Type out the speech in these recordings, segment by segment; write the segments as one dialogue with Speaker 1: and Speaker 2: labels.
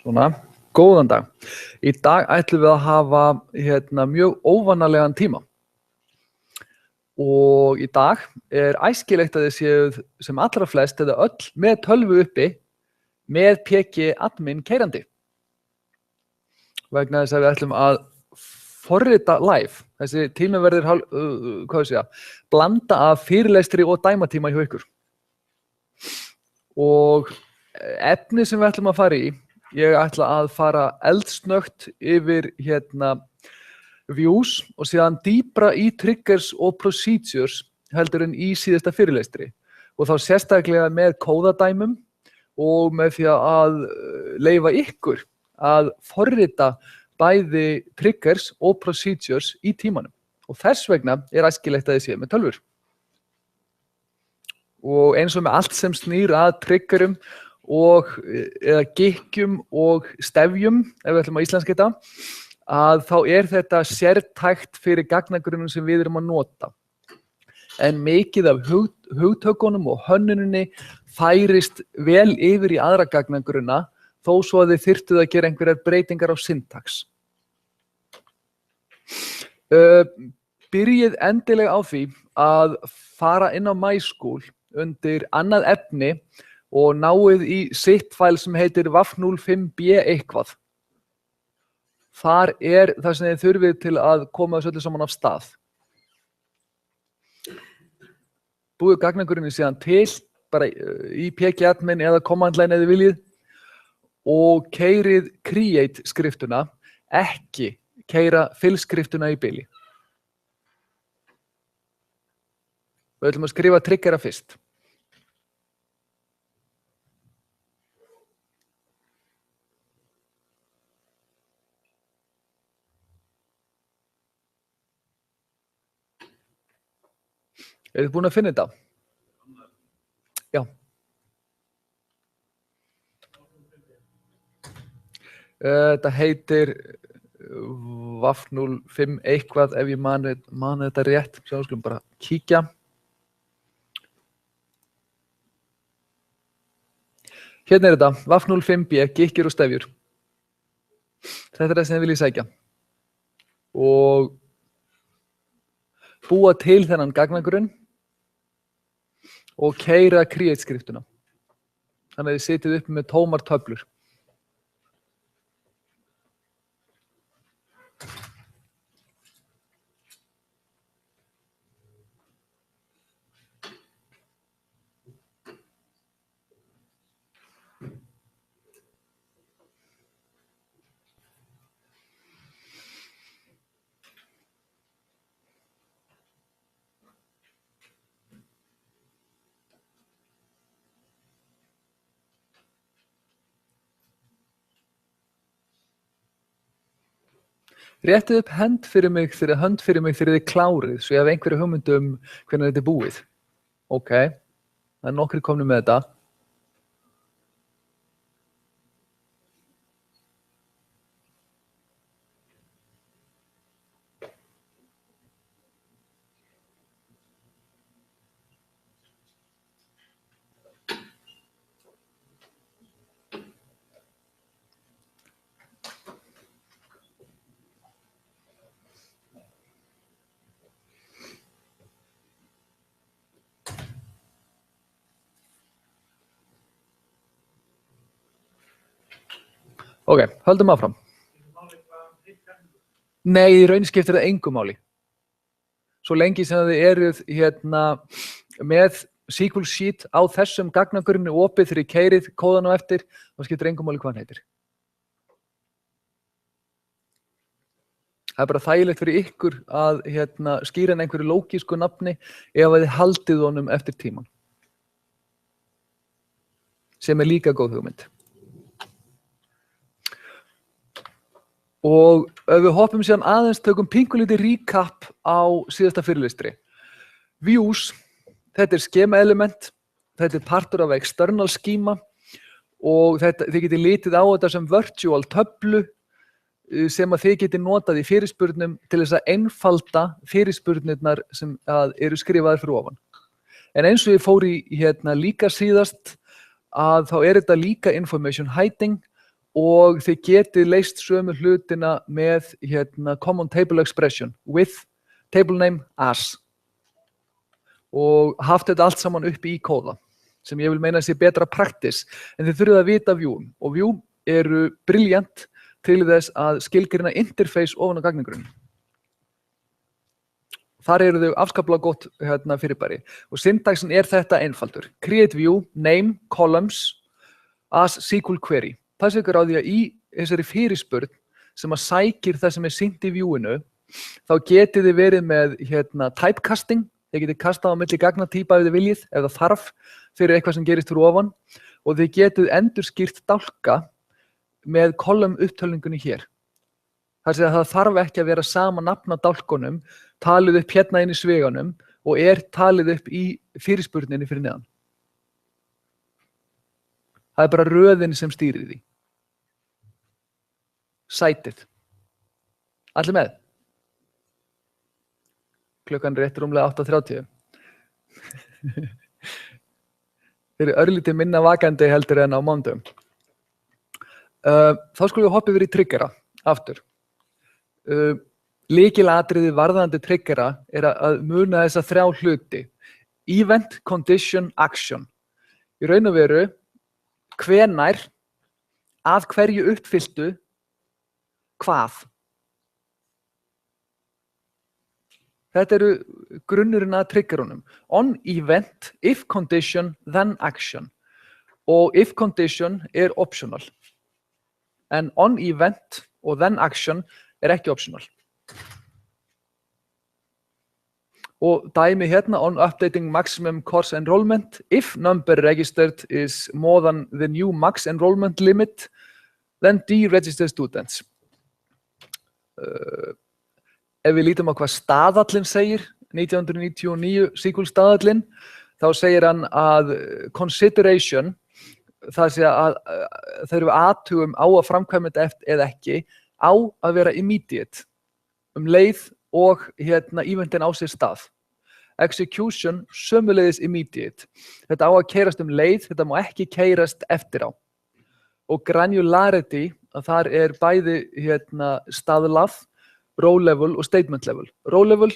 Speaker 1: Svona, góðan dag. Í dag ætlum við að hafa mjög óvanalegan tíma. Og í dag æskilegt að þið séuð sem allra flest eða öll með tölvu uppi með PG admin keyrandi. Vegna þess að við ætlum að forrita live. Þessi tími verður blanda af fyrirlestri og dæmatíma hjá ykkur. Og efni sem við ætlum að fara í, ég ætla að fara eldsnögt yfir views og síðan dýpra í triggers og procedures heldur en í síðasta fyrirlestri. Og þá sérstaklega með kóðadæmum og með því að leyfa ykkur að forrita bæði triggers og procedures í tímanum. Og þess vegna æskilegt að þið séu með tölvur. Og eins og með allt sem snýr að triggerum eða gikkjum og stefjum, ef við ætlum að íslenska þetta, að þá þetta sértækt fyrir gagnagrunnum sem við erum að nota. En mikið af hugtökunum og hönnuninni færist vel yfir í aðra gagnagrunna, þó svo að þið þyrftuð að gera einhverjar breytingar á syntax. Byrjið endilega á því að fara inn á MySchool undir annað efni og náið í zip-fæl sem heitir waf05b eitthvað. Þar það sem þið þurfið til að koma þessu öllu saman af stað. Búið gagnagrunni síðan til, bara í PG-admin eða command-line eða viljið og keyrið create skriftuna, ekki keyra fill skriftuna í bili. Við ætlum að skrifa triggera fyrst. Þið búin að finna þetta? Já. Þetta heitir waf05 eitthvað ef ég man þetta rétt. Svo skulum bara kíkja. Hérna þetta, waf05b, gikkir og stefjur. Þetta það sem þið viljið sækja. Og búa til þennan gagnagrunn og keyra create skriftuna. Þannig að þið sitjið uppi með tómar töflur. Réttið upp hönd fyrir mig þegar þið klárið, svo ég hef einhverju hugmynd hvernig þetta búið. Ok, það nokkrir komnir með þetta. Ok, höldum áfram. Nei, í raun skiptir það engu máli. Svo lengi sem þið eruð með SQL Sheet á þessum gagnagrunni opið þegar ég keyrið kóðan á eftir, þá skiptir engu máli hvað hann heitir. Það bara þægilegt fyrir ykkur að skýra hann einhverju lógísku nafni ef að þið haldið honum eftir tíman. Sem líka góð hugmynd. Og ef við hoppum síðan aðeins tökum pínkulítið recap á síðasta fyrirlestri. Views, þetta skema element, þetta partur af external schema og þið getið litið á þetta sem virtual töflu sem að þið getið notað í fyrirspurnum til þess að einfalda fyrirspurnirnar sem eru skrifaðar fyrir ofan. En eins og ég fór í líka síðast að þá þetta líka information hiding og þið getið leyst sömu hlutina með common table expression with table name as og haft þetta allt saman uppi í kóða sem ég vil meina sé betra practice en þið þurfið að vita Vue og Vue eru brilliant til þess að skilgreina interface ofan á gagnagrunn. Þar eru þau afskaplega gott fyrirbæri og syntaxin þetta einfaldur. Create Vue, name, columns, as SQL query. Það segur á því að í þessari fyrirspurn sem að sækir það sem sýnt í Vue-inu, þá getið þið verið með typecasting, þið getið kastað á milli gagnatýpa ef þið viljið, ef það þarf fyrir eitthvað sem gerist fyrir ofan og þið getið endurskýrt dálka með kolum upptölningunni hér. Það segja að það þarf ekki að vera sama nafn á dálkunum, talið upp hérna inn í sviganum og talið upp í fyrirspurninni fyrir neðan. Það bara röðin sem stýrir því. Sætið. Allir með? Klukkan rétt rúmlega 8:30. Þeir eru örlítið minna vakandi heldur en á mánudögum. Þá skulum við hoppa yfir í triggera aftur. Lykilatriði varðandi triggera að muna þessa 3 hluti. Event, condition, action. Í raun og veru, hvenær, að hverju uppfylltu, hvað. Þetta eru grunnurinn að triggerunum. On event, if condition, then action. Og if condition optional. En on event og then action ekki optional. Og dæmi hérna, on updating maximum course enrollment, if number registered is more than the new max enrollment limit, then deregister students. Ef við lítum á hvað staðallinn segir, 1999 SQL staðallinn, þá segir hann að consideration, það sé að þeir eru athugum á að framkvæma þetta eða ekki, á að vera immediate, leið og eventin á sér stað. Execution sömuleiðis immediate. Þetta á að keyrast leið, þetta má ekki keyrast eftir á. Og granularity, að þar bæði staðlað, row level og statement level. Row level,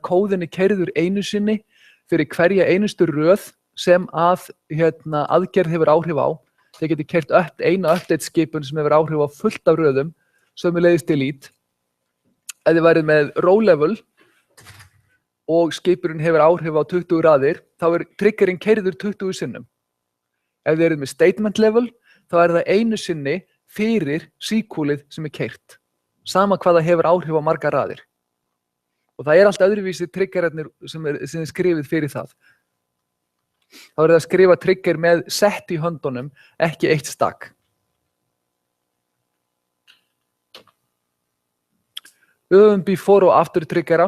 Speaker 1: kóðinni keyrður einu sinni fyrir hverja einustu röð sem að aðgerð hefur áhrif á. Þeir geti keyrt eina update skipun sem hefur áhrif á fullt af röðum, sömuleiðis delete. Ef þið værið með row level og skipurinn hefur áhrif á 20 raðir, þá triggerinn keyrður 20 sinnum. Ef þið eruð með statement level, þá það einu sinni fyrir SQL-ið sem keyrt. Sama hvað það hefur áhrif á margar raðir. Og það allt öðruvísi triggerarnir sem skrifið fyrir það. Þá það að skrifa trigger með set í höndunum, ekki eitt stakk. Við höfum before og after triggera,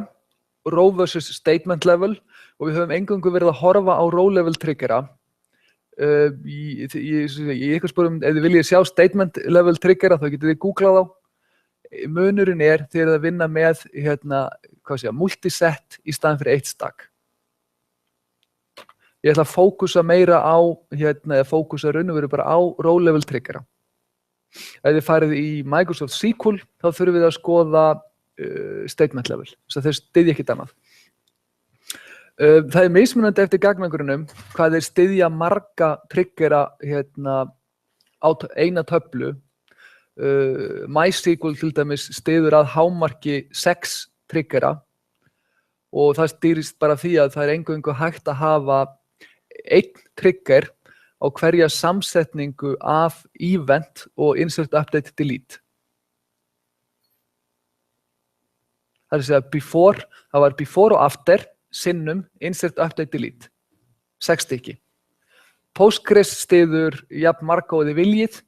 Speaker 1: row versus statement level og við höfum eingöngu verið að horfa á row level triggera. Í ykkur spórum, ef þið viljið sjá statement level triggera, þá getið þið googlað á. Munurinn þið eruð að vinna með multiset í staðinn fyrir eitt stakk. Ég ætla að fókusa meira á, fókusa raun og veru bara á row level triggera. Ef þið farið í Microsoft SQL, þá þurfum við að skoða statement level, þess að þeir styðja ekkert annað. Það mismunandi eftir gagnagrunnum hvað þeir styðja marga triggera á eina töflu. MySQL til dæmis styður að hámarki 6 triggera og það stýrist bara því að það eingöngu hægt að hafa einn trigger á hverja samsetningu af event og insert update delete. Það segja before, það var before og after, sinnum, insert update delete. 6 stykki. Postgres styður jafn marga og þið viljið.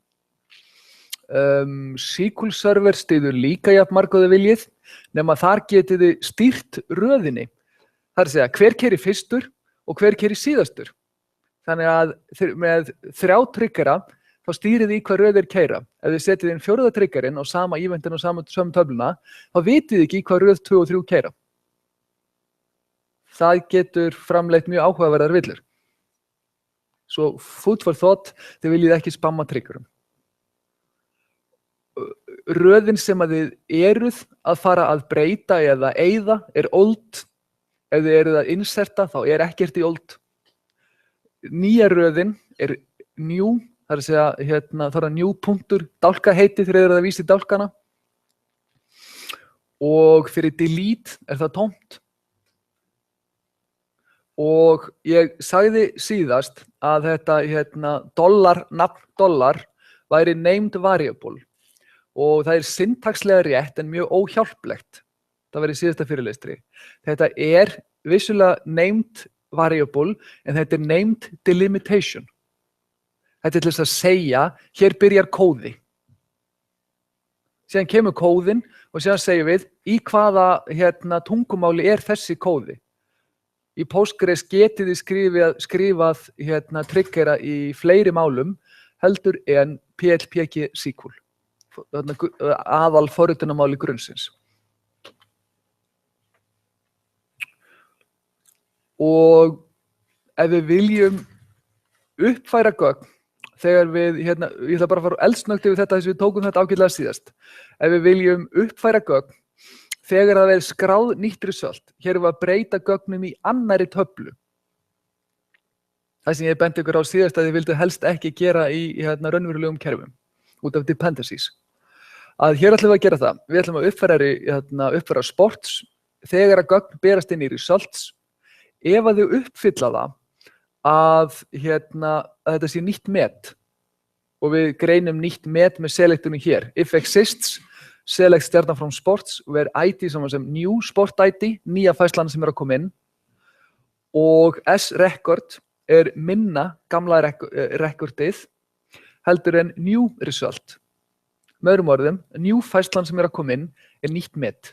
Speaker 1: SQL Server styður líka jafn marga og þið viljið, nema þar getið þið stýrt röðinni. Það segja hver keyrir fyrstur og hver keyrir síðastur. Þannig að með 3 triggera þá stýrið þið í hvað röð keyra. Ef þið setið inn 4. triggerinn á sama eventin og sömu töfluna, þá vitið þið ekki hvað röð 2 og 3 keyra. Það getur framleitt mjög áhugaverðar villur. Svo food for thought, þið viljið ekki spamma triggerum. röðin sem að þið eruð að fara að breyta eða eyða old. Ef þið eruð að inserta þá ekkert í old. Nýja röðin new, það að segja það er new punktur, dálkaheiti þegar þið eruð að vísa í dálkana. Og fyrir delete það tómt. Og ég sagði síðast að þetta nafn dollar væri named variable og það syntaxlega rétt en mjög óhjálplegt. Það var í síðasta fyrirlestri. Þetta vissulega named variable en þetta named delimitation. Þetta til þess að segja, hér byrjar kóði. Síðan kemur kóðinn og síðan segjum við í hvaða tungumáli þessi kóði. Í Postgres getið þið skrifað triggera í fleiri málum heldur en PLPG SQL, aðal forritunamáli grunnsins. Og ef við viljum uppfæra gögn, þegar við, ég ætla bara að fara eldsnöggt yfir þetta þess að við tókum þetta ágætlega síðast. Ef við viljum uppfæra gögn, þegar það skráð nýtt result, hér erum við að breyta gögnum í annarri töflu. Það sem ég benti ykkur á síðast að þið vildu helst ekki gera í raunverulegum kerfum, út af dependencies. Að hér ætlum við að gera það. Við ætlum að uppfæra sports, þegar að gögn berast inn í results, ef að þau uppfylla það að þetta sé nýtt met, og við greinum nýtt met með selectunum hér. If exists, select stjarnan from sports, where ID saman sem new sport ID, nýja fæslan sem að koma inn, og S-record minna gamla rekordið heldur en new result. Með öðrum orðum, new fæslan sem að koma inn nýtt met.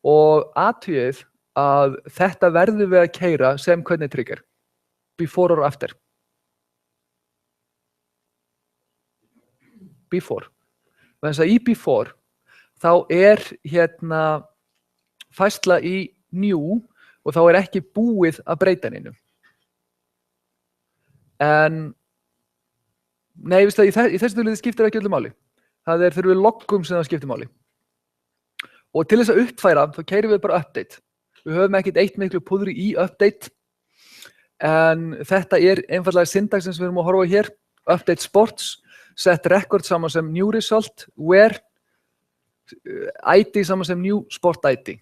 Speaker 1: Og athugið að þetta verður við að keyra sem hvernig trigger, before or after. Before. Þannig að í before þá fæsla í new og þá ekki búið að breyta neinu. En nei, í þessu töluði skiptir ekki öllu máli. Það þegar við loggum sem það skiptir máli. Og til þess að uppfæra þá keyrum við bara update. Við höfum ekkert eitt miklu púðri í update, en þetta einfaldlega syntax sem við erum að horfa hér. Update sports, set record saman sem new result, where ID saman sem new sport ID.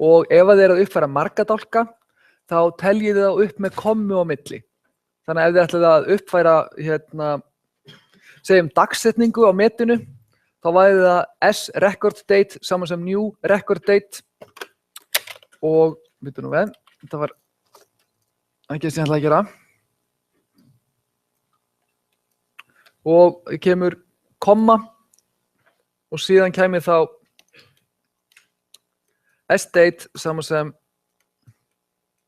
Speaker 1: Og ef þið að uppfæra marga dálka, þá teljið þið það upp með kommu á milli. Þannig að ef þið ætlið að uppfæra, segjum dagsetningu á metinu, þá væri það S-record date saman sem new record date. Og, veitum nú við, þetta var ekki sem ég ætlaði að gera. Og kemur komma og síðan kemur þá S-date saman sem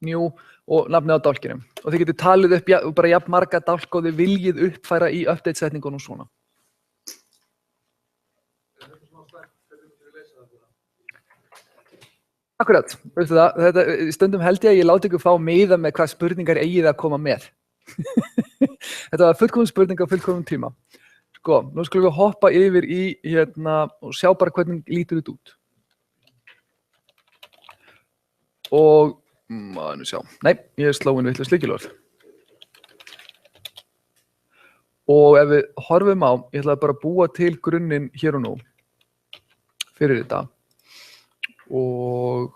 Speaker 1: new og nafnið á dálkinum. Og þið getur talið upp bara jafn marga dálka og þið viljið uppfæra í update-setningunum svona. Akkurat, veistu það, stundum held ég láti ykkur fá miða með hvað spurningar eigið að koma með. Þetta var fullkomin spurning á fullkomin tíma. Sko, nú skulum við hoppa yfir í og sjá bara hvernig lítur þetta út. Og, nú sjá, nei, ég slóin vitlaust lykilorð. Og ef við horfum á, ég ætla bara að búa til grunninn hér og nú fyrir þetta. Og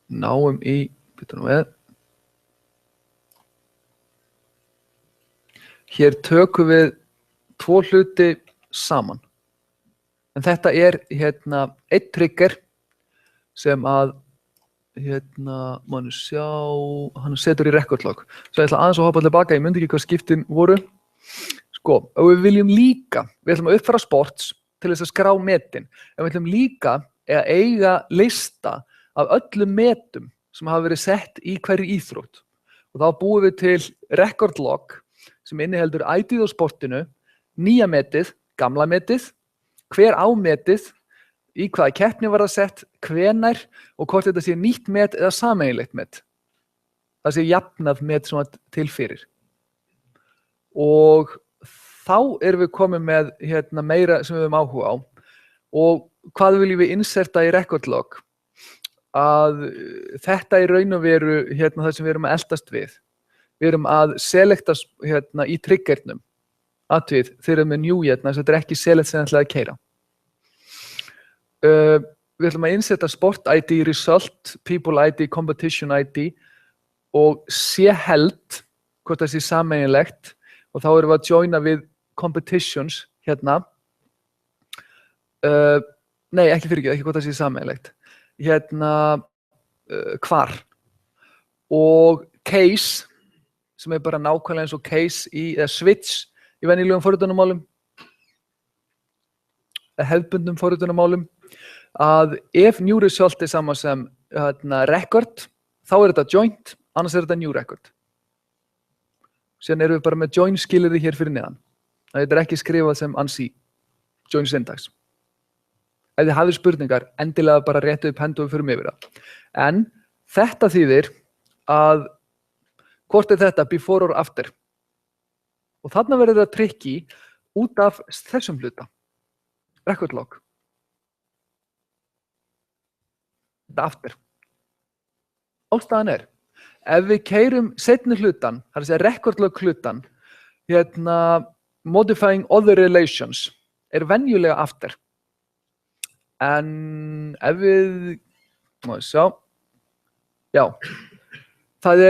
Speaker 1: náum í, býtum við, hér tökum við tvo hluti saman. En þetta einn trigger sem að, mann sjá, hann setur í recordlog. Svo ég ætla aðeins að hoppa tilbaka, ég myndi ekki hvað skiptin voru. Sko, og við viljum líka, við ætlum að uppfæra sports til þess að skrá metin. En við ætlum líka að eiga lista af öllum metum sem hafa verið sett í hverju íþrótt. Og þá búum við til record log sem inniheldur ID á sportinu, nýja metið, gamla metið, hver á metið, í hvaða keppni var það sett, hvenær og hvort þetta sé nýtt met eða sameiginlegt met. Það sé jafnað met sem var til fyrir. Og þá erum við komin með meira sem við höfum áhuga á og hvað viljum við inserta í record log að þetta í raun og veru það sem við erum að eldast við. Við erum að selekta í triggernum atvið þeir eru með new þetta er ekki select sem ætlaði að keyra. Við ætlum að innsetta sport ID, result, people ID, competition ID og sé held hvort það sé sameiginlegt og þá erum við að joina við competitions nei, ekki hvort það sé sameiginlegt hvar og case sem bara nákvæmlega eins og case eða switch í venjulegum forritunarmálum hefðbundnum forritunarmálum að ef new result sama sem record þá þetta joint, annars þetta new record. Síðan erum við bara með join skilyrði hér fyrir neðan. Þetta ekki skrifað sem ANSI, join syntax. Ef þið hafið spurningar, endilega bara réttu upp hendu og við förum yfir það. En þetta þýðir að hvort þetta before or after. Og þarna verður það tricky út af þessum hluta. Record log. Þetta after. Ástæðan ef við keyrum seinni hlutan, það að segja record log hlutan, modifying other relations, venjulega after. En ef við, má sjá, já, það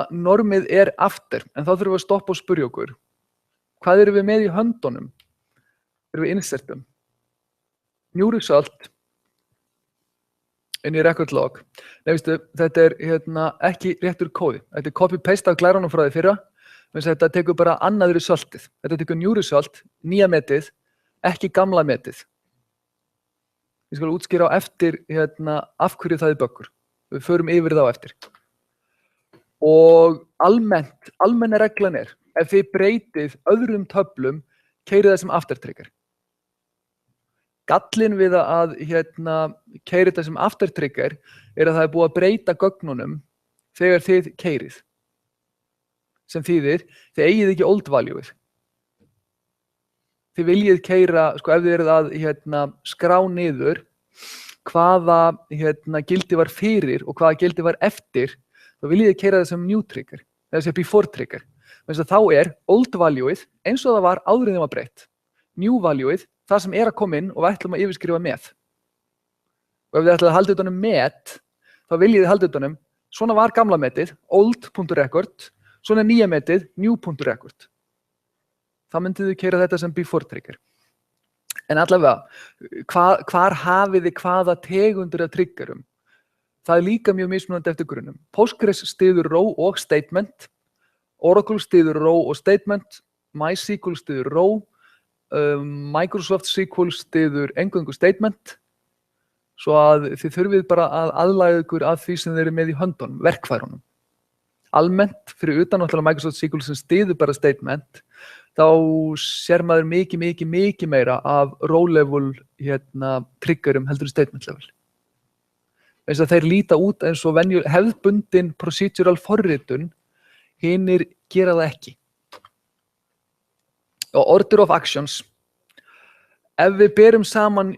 Speaker 1: normið after, en þá þurfum við að stoppa og spyrja okkur. Hvað erum við með í höndunum? Erum við insertum? New result inn í record log. Nei, veistu, þetta ekki réttur kóði. Þetta copy-paste af glærunum frá því fyrra, menn þetta tekur bara annað resultið. Þetta tekur new result, nýja metið, ekki gamla metið. Ég skal útskýra á eftir af hverju það böggur. Við förum yfir það á eftir. Og almenna reglan ef þið breytið öðrum töflum, keyrið það sem after trigger. Gallinn við að keyra þetta sem after trigger að það búið að breyta gögnunum þegar þið keyrið. Sem þýðir, þið eigið ekki old value-ið. Þið viljið keyra, ef þið eruð að skrá niður hvaða gildi var fyrir og hvaða gildi var eftir, þá viljið þið keyra það sem new trigger, eða sem before trigger. Þannig að þá old value-ið eins og það var áður en það var breytt. New value-ið, það sem að koma inn og við ætlum að yfirskrifa með. Og ef þið ætlum að halda utanum met, þá viljið þið halda utanum, svona var gamla metið, old.record, svona nýja metið, new.record. Það myndið þið keyra þetta sem before trigger. En allavega, hvar hafið þið hvaða tegundir af triggerum? Það líka mjög mismunandi eftir grunnum. Postgres styður row og statement, Oracle styður row og statement, MySQL styður row, Microsoft SQL styður eingöngu statement, svo að þið þurfið bara að aðlaga ykkur að því sem þið eru með í höndunum, verkfærunum. Almennt, fyrir utan Microsoft SQL sem styður bara statement, þá sér maður mikið meira af row level triggerum heldur í statement level. Eins að þeir líta út eins og hefðbundin procedural forritun, hinir gera það ekki. Og order of actions. Ef við berum saman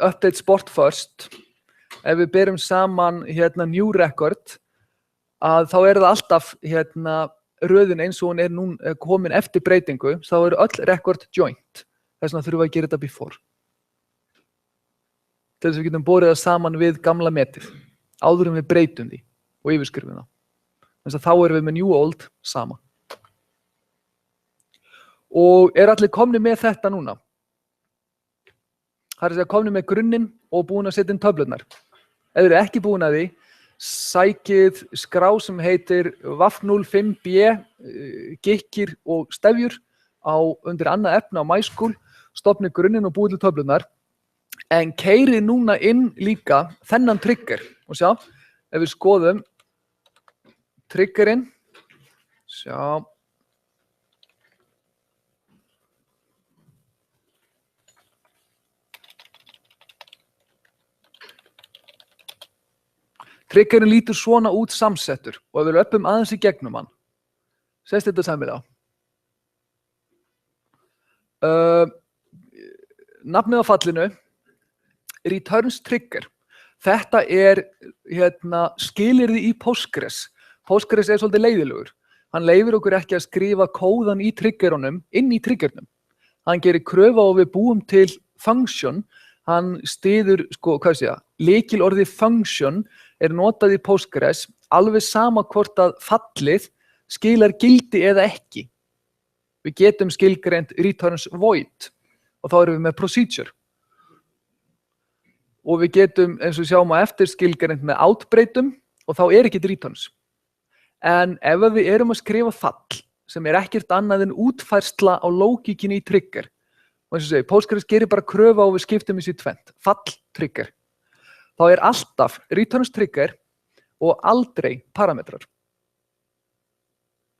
Speaker 1: update sport first, ef við berum saman new record, að þá það alltaf röðin eins og hún nú komin eftir breytingu, þá öll record joint. Þess vegna þurfum við að gera þetta before. Til þess að við getum borið það saman við gamla metið, áður en við breytum því og yfirskrifum það. Þannig að þá erum við með new old sama. Og allir komnir með þetta núna? Það að segja komnir með grunninn og búin að setja inn töflurnar. Ef þið eru ekki búin að því, sækið skrá sem heitir WAF05B, gikkir og stefjur undir annað efni á MySQL, stofnið grunninn og búið til töflurnar, en keyrið núna inn líka þennan trigger. Og sjá, ef við skoðum triggerinn, sjá, triggerinn lítur svona út samsettur og ef við löpum aðeins í gegnum hann, sést þetta samið á. Nafnið á fallinu, returns trigger. Þetta skilyrði í Postgres. Postgres svolítið leiðilegur. Hann leyfir okkur ekki að skrifa kóðan í triggerunum inn í triggernum. Hann gerir kröfu á að við búum til function. Hann styður, lykilorðið function notað í Postgres alveg sama hvort að fallið skilar gildi eða ekki. Við getum skilgreint returns void og þá erum við með procedure. Og við getum, eins og við sjáum á eftir, skilgreint með outbreytum og þá ekki returns. En ef við erum að skrifa fall sem ekkert annað en útfærsla á lógikinni í trigger, og eins og segi, Postgres gerir bara kröfu á við skiptum þessu í tvennt, fall trigger, þá alltaf returns trigger og aldrei parametrar.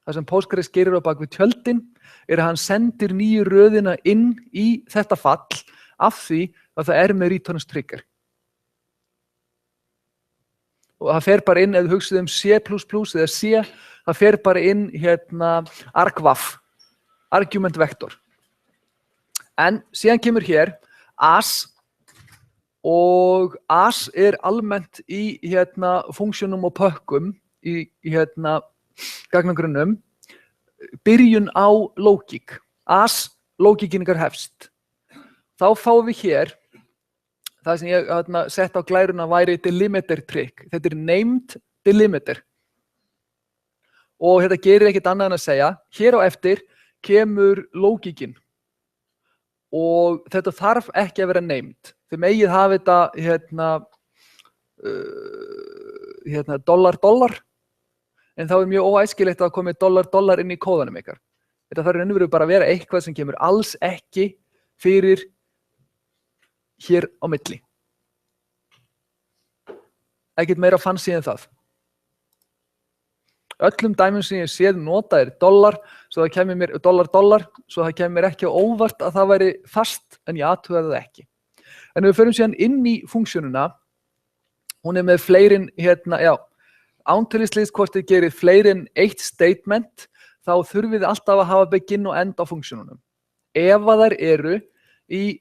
Speaker 1: Það sem Postgres gerir á bak við tjöldin að hann sendir nýju röðina inn í þetta fall af því að það með returns trigger. Og það fer bara inn, ef þú hugsið C++ eða C, það fer bara inn argvaf, argument vektor. En síðan kemur hér as, og as almennt í funksjónum og pökkum í gagnagrunnum, byrjun á lógík. As lógíkinningar hefst. Þá fáum við hér, það sem ég sett á glæruna væri delimiter trick. Þetta named delimiter. Og þetta gerir ekkert annað en að segja, hér á eftir kemur lógíkin. Og þetta þarf ekki að vera named. Þið megið hafa þetta dollar, en þá mjög óæskilegt að komi dollar inn í kóðanum ykkar. Þetta þarf raunverulega bara að vera eitthvað sem kemur alls ekki fyrir hér á milli. Ekkert meira fancy en það. Öllum dæmum sem ég séð nota dollar, svo það kemur mér dollar, svo það kemur mér ekki á óvart að það væri fast, en ég athugaði það ekki. En við förum síðan inn í funksjónuna, hún með fleiri ántöluslist hvort þið gerir fleiri en eitt statement, þá þurfið þið alltaf að hafa begin og end á funksjónunum. Ef að þær eru í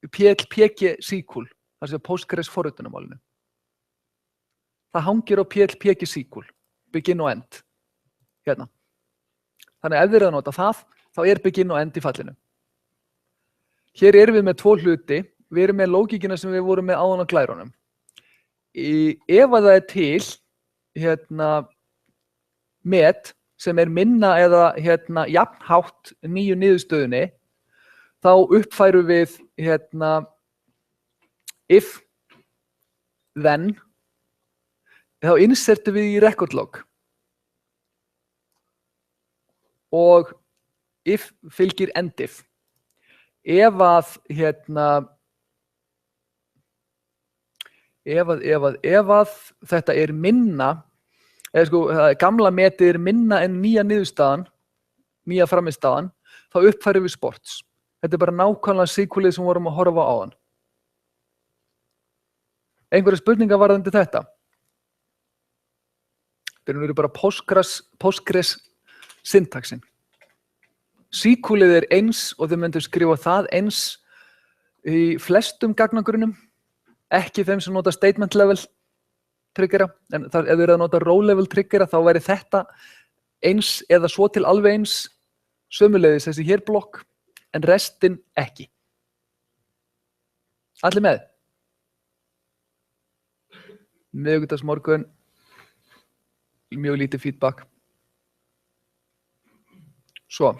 Speaker 1: PLPG SQL, þar sem Postgres forritunarmálinu. Það hangir á PLPG SQL, begin og end. Hérna. Þannig ef þið að nota það, þá begin og end í fallinu. Hér erum við með tvo hluti, við erum með lógíkina sem við vorum með áðan á glærunum. Ef að það til, met sem minna eða jafnhátt nýju niðurstöðunni, þá uppfærum við if, then, þá insertum við í record log. Og if fylgir end if. Ef að þetta minna, eða gamla metið minna en nýja niðurstaðan, nýja frammistaðan, þá uppfærum við sports. Þetta bara nákvæmlega SQL-ið sem vorum að horfa á áðan. Einhverja spurningar varðandi þetta? Þetta eru bara Postgres syntaxin. SQL-ið eins og þið myndu skrifa það eins í flestum gagnagrunnum, ekki þeim sem nota statement level triggera, en ef þið eru að nota row level triggera þá væri þetta eins eða svo til alveg eins, sömuleiðis þessi hér blokk, en restin ekki. Allir með? Miðvikudagsmorgun, mjög lítið feedback. Svo.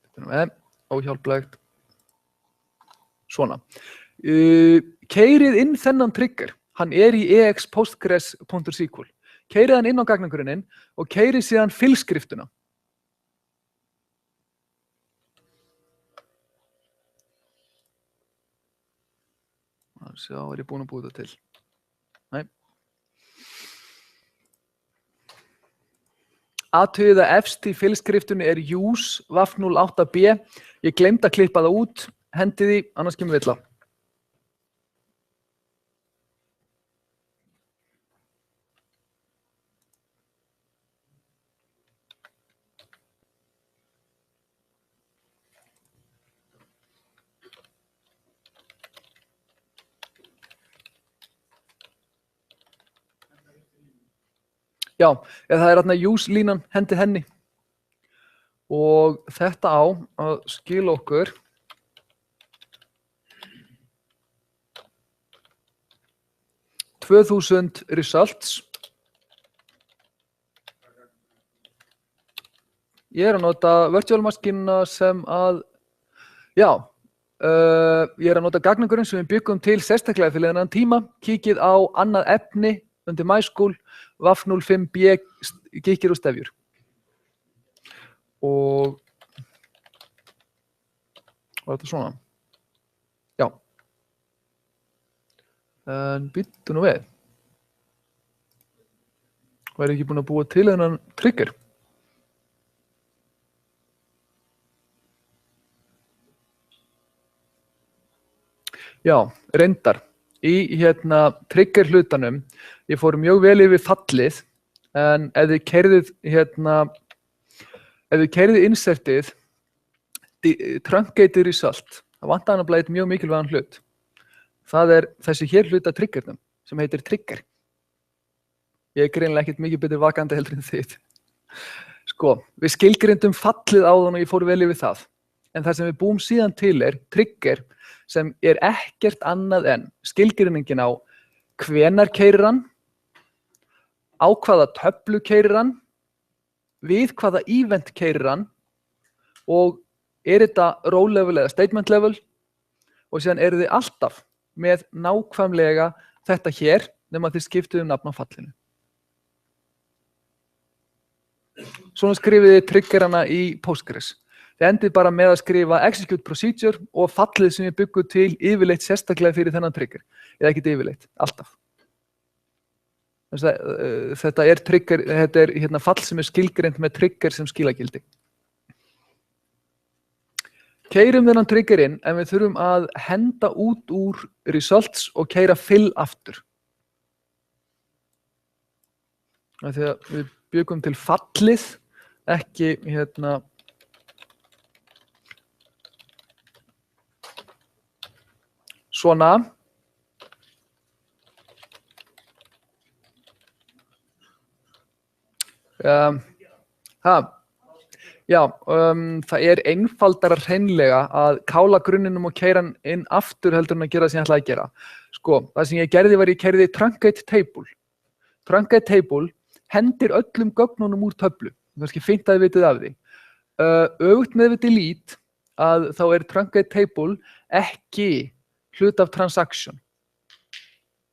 Speaker 1: Þetta með, óhjálplegt. Svona. Keyrið inn þennan trigger. Hann í expostgres.sql. Keyrið hann inn á gagnagrunnin og keyrið síðan fylskriftuna. Sjá, ég búin að búið það til? Nei. Athugið að efst í fylskriftunni use waf08b. Ég gleymdi að klippa það út. Hendið því, annars kemur villa. Já, það er þarna use línan hendi henni og þetta á að skila okkur $2000 results. Ég að nota virtual maskínuna sem að, já, ég að nota gagnagrunn sem við byggum til sérstaklega fyrir þennan tíma. Kíkið á annað efni undir MySchool, WAF05B, gikkir og stefjur. Og var þetta svona? Já. En býttu nú við. Væri ekki búin að búa til þennan trigger? Já, reyndar. Í trigger hlutanum, ég fór mjög vel yfir fallið, en ef þið keyrið insertið, truncated result, það vantar hann að blæða mjög mikilvægan hlut. Það er þessi hér hluta triggernum, sem heitir trigger. Ég er greinilega ekkert mikið betur vakandi heldur en þitt. Sko, við skilgrindum fallið áðan og ég fór vel yfir það. En það sem við búum síðan til er trigger, sem er ekkert annað en skilgreiningin á hvenær keyrir hann, á hvaða töflu keyrir hann, við hvaða event keyrir hann og er þetta row level eða statement level og síðan eru þið alltaf með nákvæmlega þetta hér nema þið skiptuðu nafn á fallinu. Svona skrifið þið triggerana í Postgres. Þið endið bara með að skrifa execute procedure og fallið sem ég byggu til yfirleitt sérstaklega fyrir þennan trigger. Eða ekkert yfirleitt, alltaf. Þetta er trigger, þetta er fall sem er skilgreint með trigger sem skilagildi. Keyrum þennan trigger inn en við þurfum að henda út úr results og keyra fill aftur. Þegar við byggum til fallið, ekki svona. Það er einfaldara hreinlega að kála grunninum og keyra hann inn aftur heldur en að gera það sem ég ætlaði að gera. Sko, það sem ég gerði var ég keyrði truncate table. Truncate table hendir öllum gögnunum úr töflu. Kannski fínt að þið vitið af því. Öfugt með við delete að þá er truncate table ekki hlut af transaction.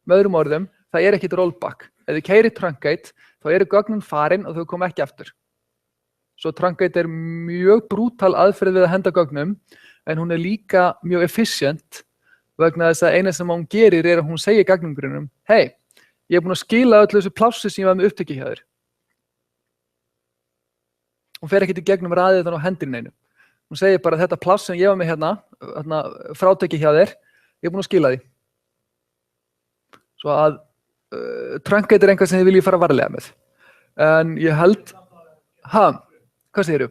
Speaker 1: Með öðrum orðum, það er ekkert rollback. Ef þið keyrið truncate, þá eru gögnin farin og þau koma ekki aftur. Svo truncate er mjög brútal aðferð við að henda gögnum, en hún er líka mjög efficient vegna þess að eina sem hún gerir er að hún segir gagnagrunnum, hey, ég er búin að skila öllu þessu plássi sem ég var með upptöki hjá þér. Hún fer ekkert í gegnum raðið þannig á hendinni einu. Hún segir bara þetta pláss sem ég var með hérna fráteki hjá þér, ég er búin að skila því. Svo að truncate er einhvað sem þið viljið fara varlega með. En ég held, hvað segirðu?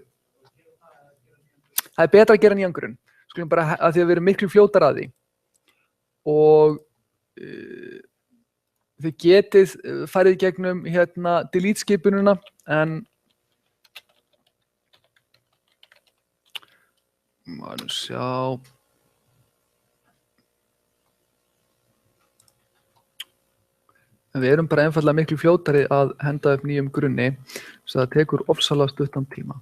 Speaker 1: Það er betra að gera nýjan grunn. Skulum bara að því að við erum miklu fljótar að því. Og þið getið farið gegnum delete skipununa, en maður sjá. Við erum bara einfaldlega miklu fljótari að henda upp nýjum grunni, svo það tekur ofsalega stuttan tíma.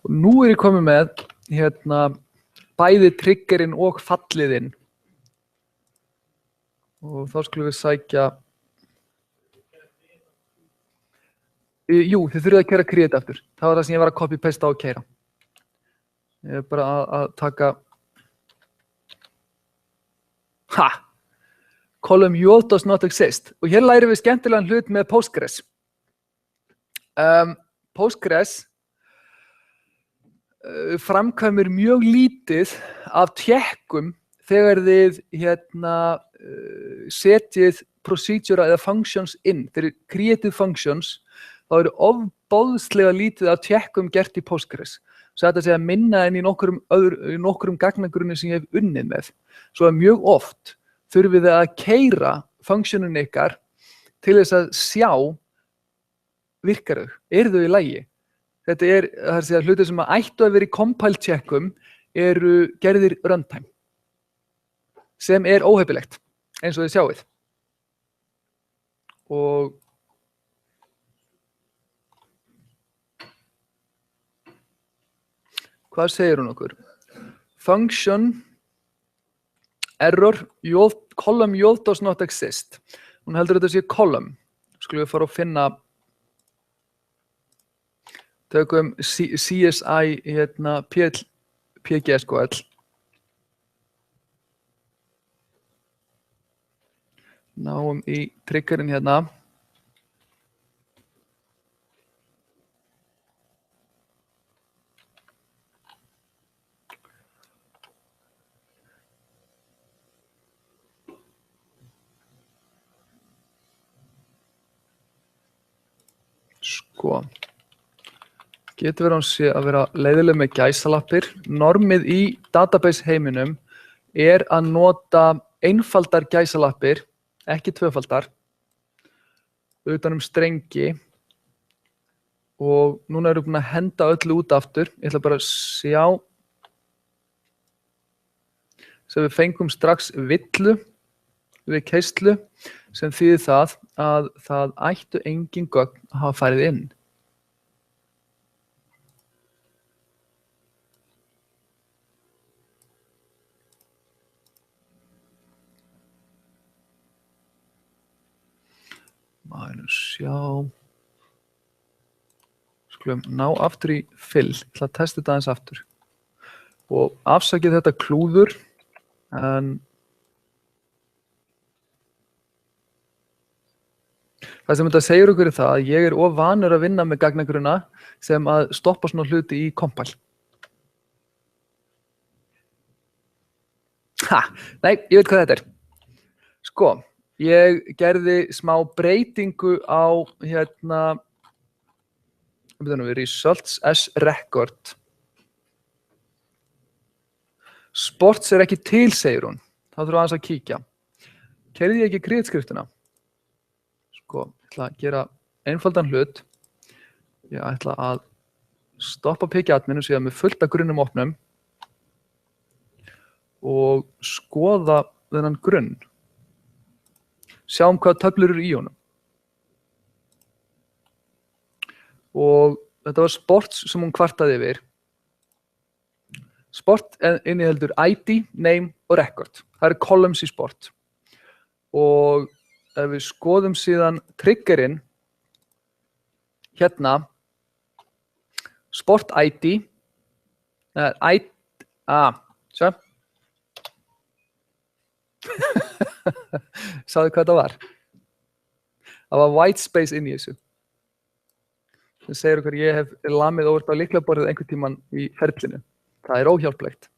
Speaker 1: Og nú er ég komið með bæði triggerinn og falliðinn. Og þá skulum við sækja. Jú, þið þurfið að keyra create aftur. Það var það sem ég var að copy-pasta og keyra. Ég er bara að taka. Column UL does not exist. Og hér lærum við skemmtilegan hlut með Postgres. Postgres framkvæmir mjög lítið af tékkum þegar þið setjið procedure eða functions inn. Þegar creative functions, þá eru ofboðslega lítið af tékkum gert í Postgres. Svo þetta sé að minna en í nokkrum gagnagrunni sem ég hef unnið með. Svo að mjög oft þurfið þið að keyra functionin ykkar til þess að sjá virkar þau, eru þau í lagi. Þetta það er að hlutir sem að ættu að vera í compile checkum eru gerðir runtime, sem er óheppilegt, eins og þið sjáið. Og hvað segir hún okkur? Function error column yield does not exist. Hún heldur þetta sé column. Skulum við fara að finna, tökum CSI PGSQL. Náum í triggerinn hérna. Sko, getur verið að vera leiðileg með gæsalappir. Normið í database heiminum er að nota einfaldar gæsalappir, ekki tvöfaldar, utan strengi. Og núna erum við búin að henda öllu út aftur. Ég ætla bara að sjá sem við fengum strax villu við keislu, sem þýðir það að það ættu engin gögn að hafa farið inn. Maður sjá. Skulum ná aftur í fill. Ég ætla að testa þetta aðeins aftur. Og afsakið þetta klúður, en það sem þetta segir okkur er það að ég er of vanur að vinna með gagnagrunna sem að stoppa svona hluti í compile. Nei, ég veit hvað þetta er. Sko, ég gerði smá breytingu á results as record. Sports er ekki til, segir hún. Þá þurfum við aðeins að kíkja. Keyrði ég ekki kríðskriftina? Sko, ég ætla að gera einfaldan hlut. Ég ætla að stoppa PG-admin og síðan með fullt af grunnum opnum og skoða þennan grunn. Sjáum hvaða töflur eru í honum. Og þetta var sports sem hún kvartaði yfir. Sport inniheldur ID, name og record. Það eru columns í sport. Og ef við skoðum síðan triggerinn hérna, sport ID, sjá. Sáðu hvað það var? Það var white space inn í þessu. Það segir okkur ég hef lamið óvart á lyklaborðið einhvern tímann í ferlinu. Það er óhjálplegt.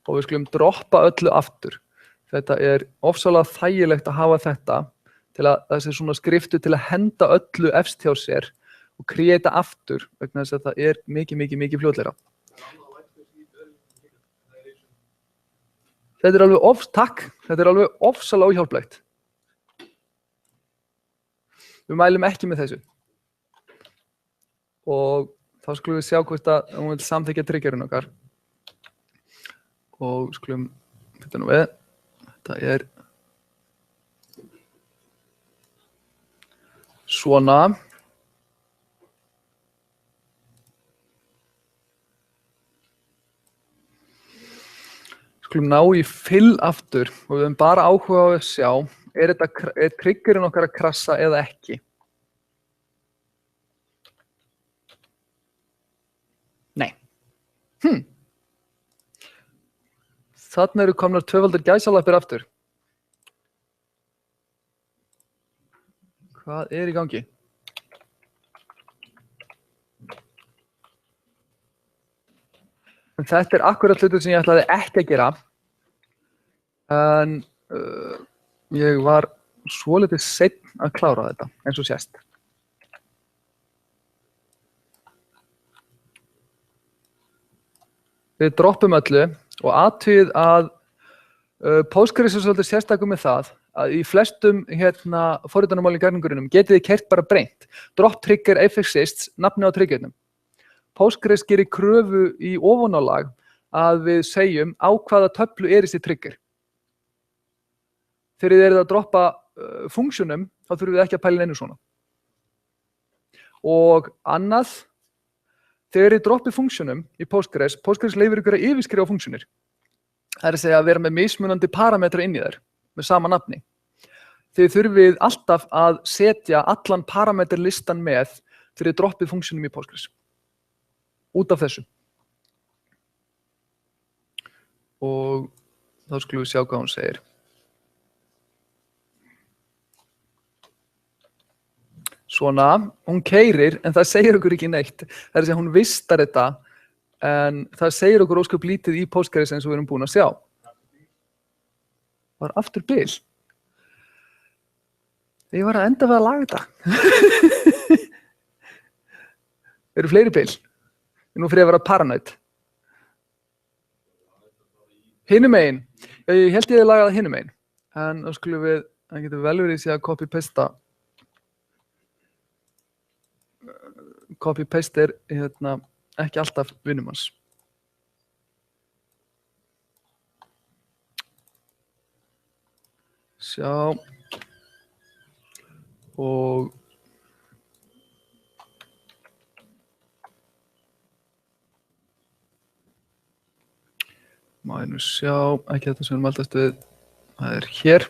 Speaker 1: Og við skulum droppa öllu aftur. Þetta er ofsalega þægilegt að hafa þetta til að þessi svona skriftu til að henda öllu efst hjá sér og kreita aftur vegna þess að það er mikið fljótlegra. Þetta er alveg ofsalega óhjálplegt. Við mælum ekki með þessu. Og þá skulum við sjá hvort að hún vil samþykkja triggerinn okkar. Og skulum þetta nú við. Þetta er svona. Skulum ná í fill aftur og við höfum bara áhuga á að sjá, er triggerinn okkar að krassa eða ekki? Nei. Þarna eru komnar tvöfaldar gæsalappir aftur. Hvað er í gangi? En þetta akkurat hlutur sem ég ætlaði ekki að gera. En ég var svolítið seinn að klára þetta, eins og sést. Við droppum öllu og athugið að Postgres svolítið sérstakur með það að í flestum forritunarmálum í gagnagrunnum getið þið keyrt bara beint. Drop trigger if exists, nafni á triggerunum. Postgres gerir kröfu í ofanálag að við segjum á hvaða töflu þessi trigger. Þegar þið eruð að droppa funksjónum, þá þurfum við ekki að pæla neinu svona. Og annað, þegar þið droppið funksjónum í Postgres leyfir ykkur að yfirskrifa funksjónir. Það að segja að vera með mismunandi parametra inn í þær, með sama nafni. Þið þurfið alltaf að setja allan parameterlistan með þegar þið droppið funksjónum í Postgres. Út af þessu. Og þá skulum við sjá hvað hún segir. Svona, hún keyrir en það segir okkur ekki neitt. Það er að segja hún vistar þetta en það segir okkur ósköp lítið í Postgres eins og við erum búin að sjá. Var aftur bil. Ég var að enda við að laga þetta. Eru fleiri bil? Nú fyrir að vera paranoid. Hinum megin. Ég held ég að laga það hinum megin. En þá skulum við, það getur vel verið að copy-pasta. Copy-paste ekki alltaf vinum hans. Sjá. Og má ég nú sjá, ekki þetta sem við mæltast við, það er hér.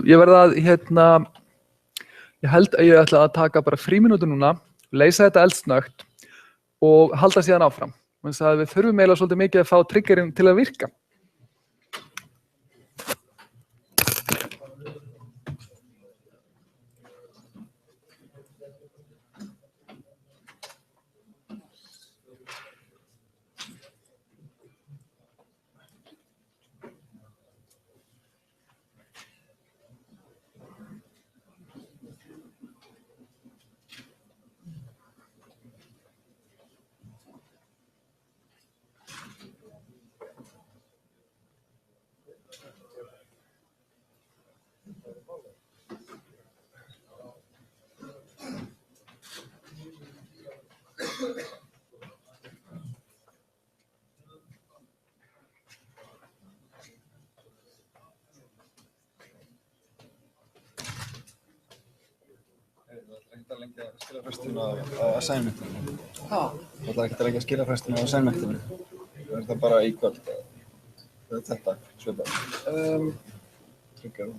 Speaker 1: Ég verð að, ég held að ég ætla að taka bara frímínútu núna, leysa þetta eldsnöggt og halda síðan áfram. Þannig að við þurfum eiginlega svolítið mikið að fá triggerinn til að virka.
Speaker 2: lengja skilafrestinu á assignmentinu.
Speaker 1: Það
Speaker 2: ætlar ekkert að lengja skilafrestinu á assignmentinu. Er það bara í kvöld? Þetta, svipað. Tryggjar.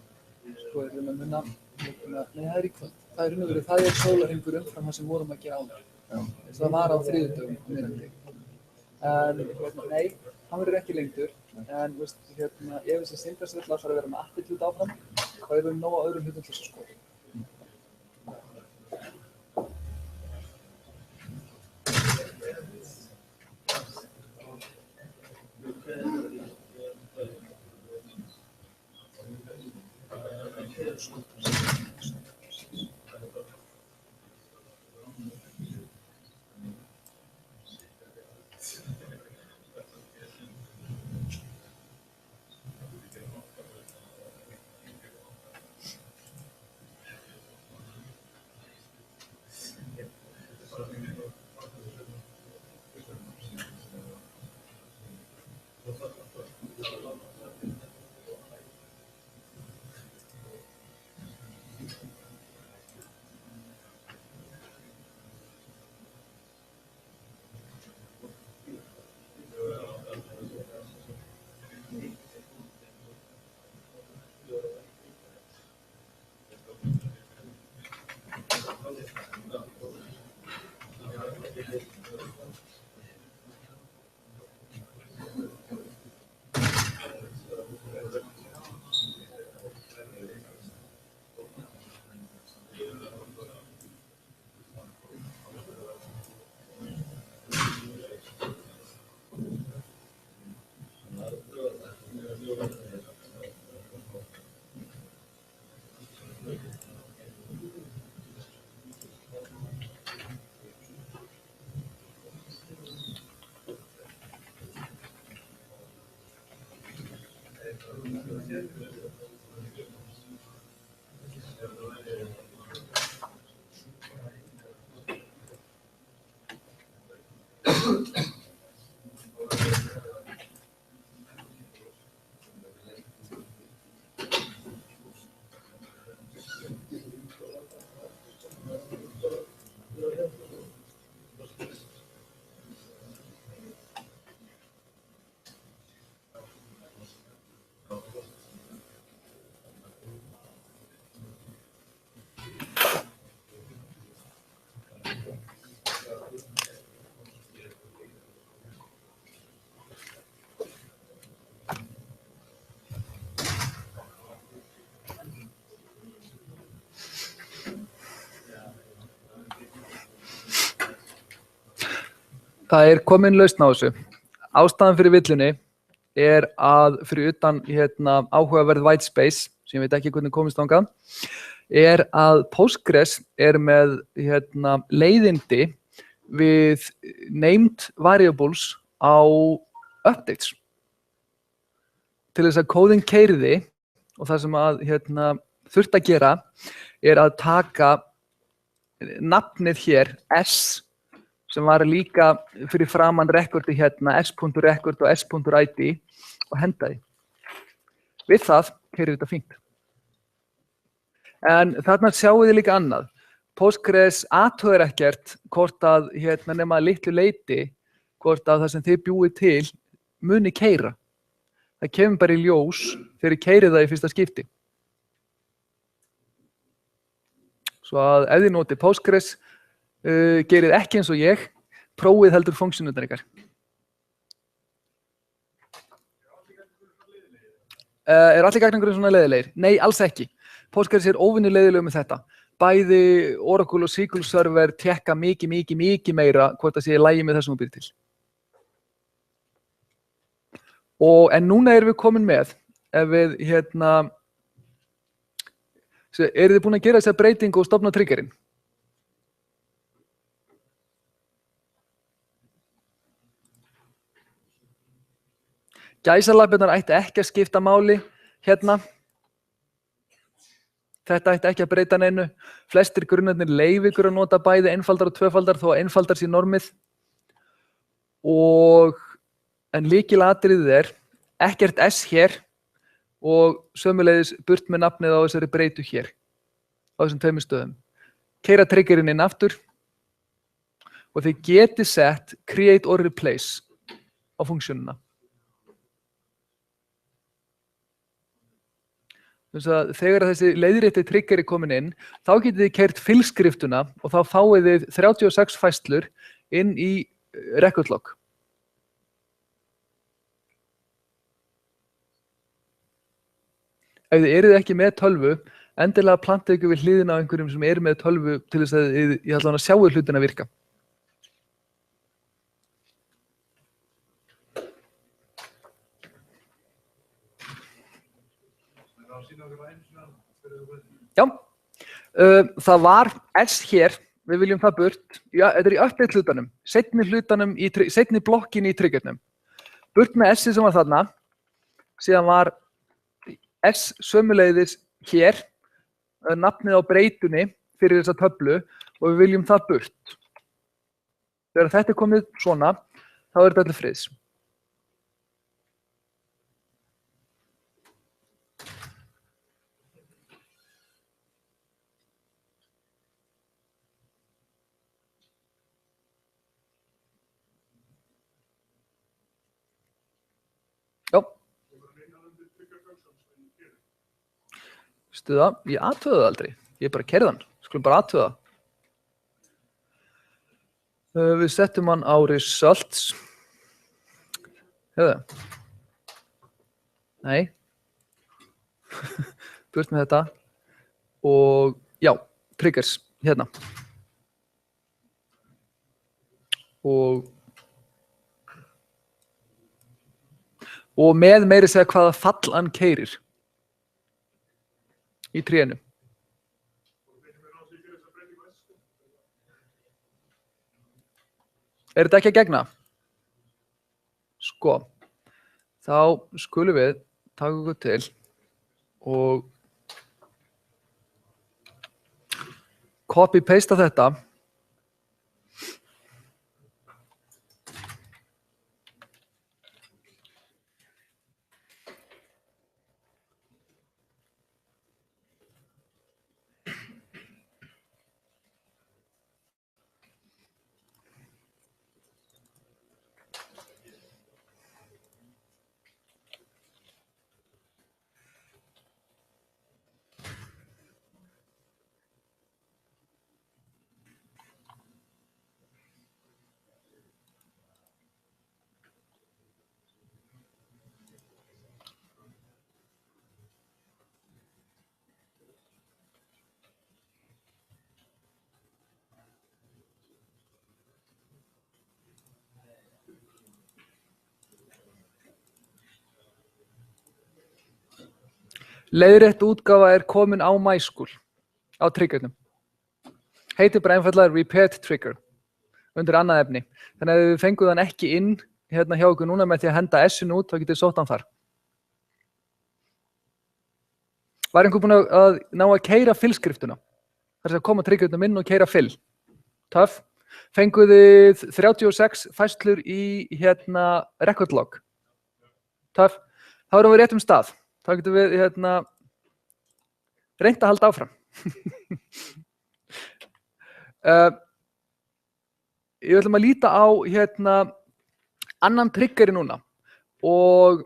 Speaker 1: Sko, erum að munna, nei, það í kvöld. Það raun og veru, það sólarhringur umfram það sem vorum að gera áður. Það var á þriðjudögum miðnætti. En nei, hann verður ekki lengdur. En ef þessi syndarsvöll ætlar að vera með attitude áfram, þá erum við nóg á öðrum hlutum til þess að skoða. Það komin lausn á þessu. Ástæðan fyrir villunni að fyrir utan áhugaverð white space, sem ég veit ekki hvernig komist þangað, að Postgres með leiðindi við named variables á updates. Til þess að kóðinn keyrði og það sem að þurfti að gera að taka nafnið hér, S, sem var líka fyrir framan rekordi s.record og s.id og henda því. Við það keyrði þetta fínt. En þarna sjáum við líka annað. Postgres athugar ekkert hvort að nema að litlu leyti hvort að það sem þið búið til muni keyra. Það kemur bara í ljós þegar ég keyri það í fyrsta skipti. Svo að ef þið notið Postgres, gerið ekki eins og ég, prófið heldur funksjónurnar ykkar. Allir gagnagrunnar svona leiðilegir? Nei, alls ekki. Postgres óvenju leiðilegur með þetta. Bæði Oracle og SQL Server tekka mikið meira hvort það sé í lagi með þessum þú býr til. En núna erum við komin með, ef við eruð þið búin að gera þessa breytingu og stofna triggerinn? Gæsalappirnar ætti ekki að skipta máli hérna. Þetta ætti ekki að breyta neinu. Flestir grunnarnir leyfa ykkur að nota bæði einfaldar og tvöfaldar þó að einfaldar sé normið. En lykilatriðið ekkert S hér og sömuleiðis burt með nafnið á þessari breytu hér. Á þessum tveimur stöðum. Keyra triggerinn inn aftur og þið getið sett create or replace á funksjónuna. Þegar þessi leiðrétti trigger komin inn, þá getið þið keyrt fill-skriftuna og þá fáið þið 36 færslur inn í record log. Ef þið eruð ekki með tölvu, endilega plantið ykkur við hliðina á einhverjum sem með tölvu til þess að ég ætla að sjáu hlutina virka. Já, það var S hér, við viljum það burt, þetta í update hlutanum, seinni blokkin í triggernum. Burt með S sem var þarna, síðan var S sömuleiðis hér, nafnið á breytunni fyrir þessa töflu og við viljum það burt. Þegar þetta komið svona, þá þetta allir friðs. Veistu það? Ég athuga það aldrei. Ég bara keyrði hann. Skulum bara athuga það. Við settum hann á results. Hefðu. Nei. Burt með þetta. Og já, triggers. Hérna. Og með meiri segja hvaða fall hann keyrir. Í trénu. Þetta ekki að gegna? Sko, þá skulum við taka okkur til og copy-pasta þetta. Leiðrétt útgáfa er komin á MySchool á triggernum. Heitir bara einfaldlega Repeat Trigger undir annað efni. Þannig að ef við fengum þann ekki inn hérna hjá okkur núna með því að henda S-inu út, þá getið sótt hann þar. Var einhver búinn að ná að keyra fill-skriftuna? Það er að koma triggernum inn og keyra fill. Töff. Fenguð þið 36 færslur í hérna record log. Töff. Þá erum við rétt stað. Þá getum við reynt að halda áfram. Ég ætlum að líta á annan triggeri núna og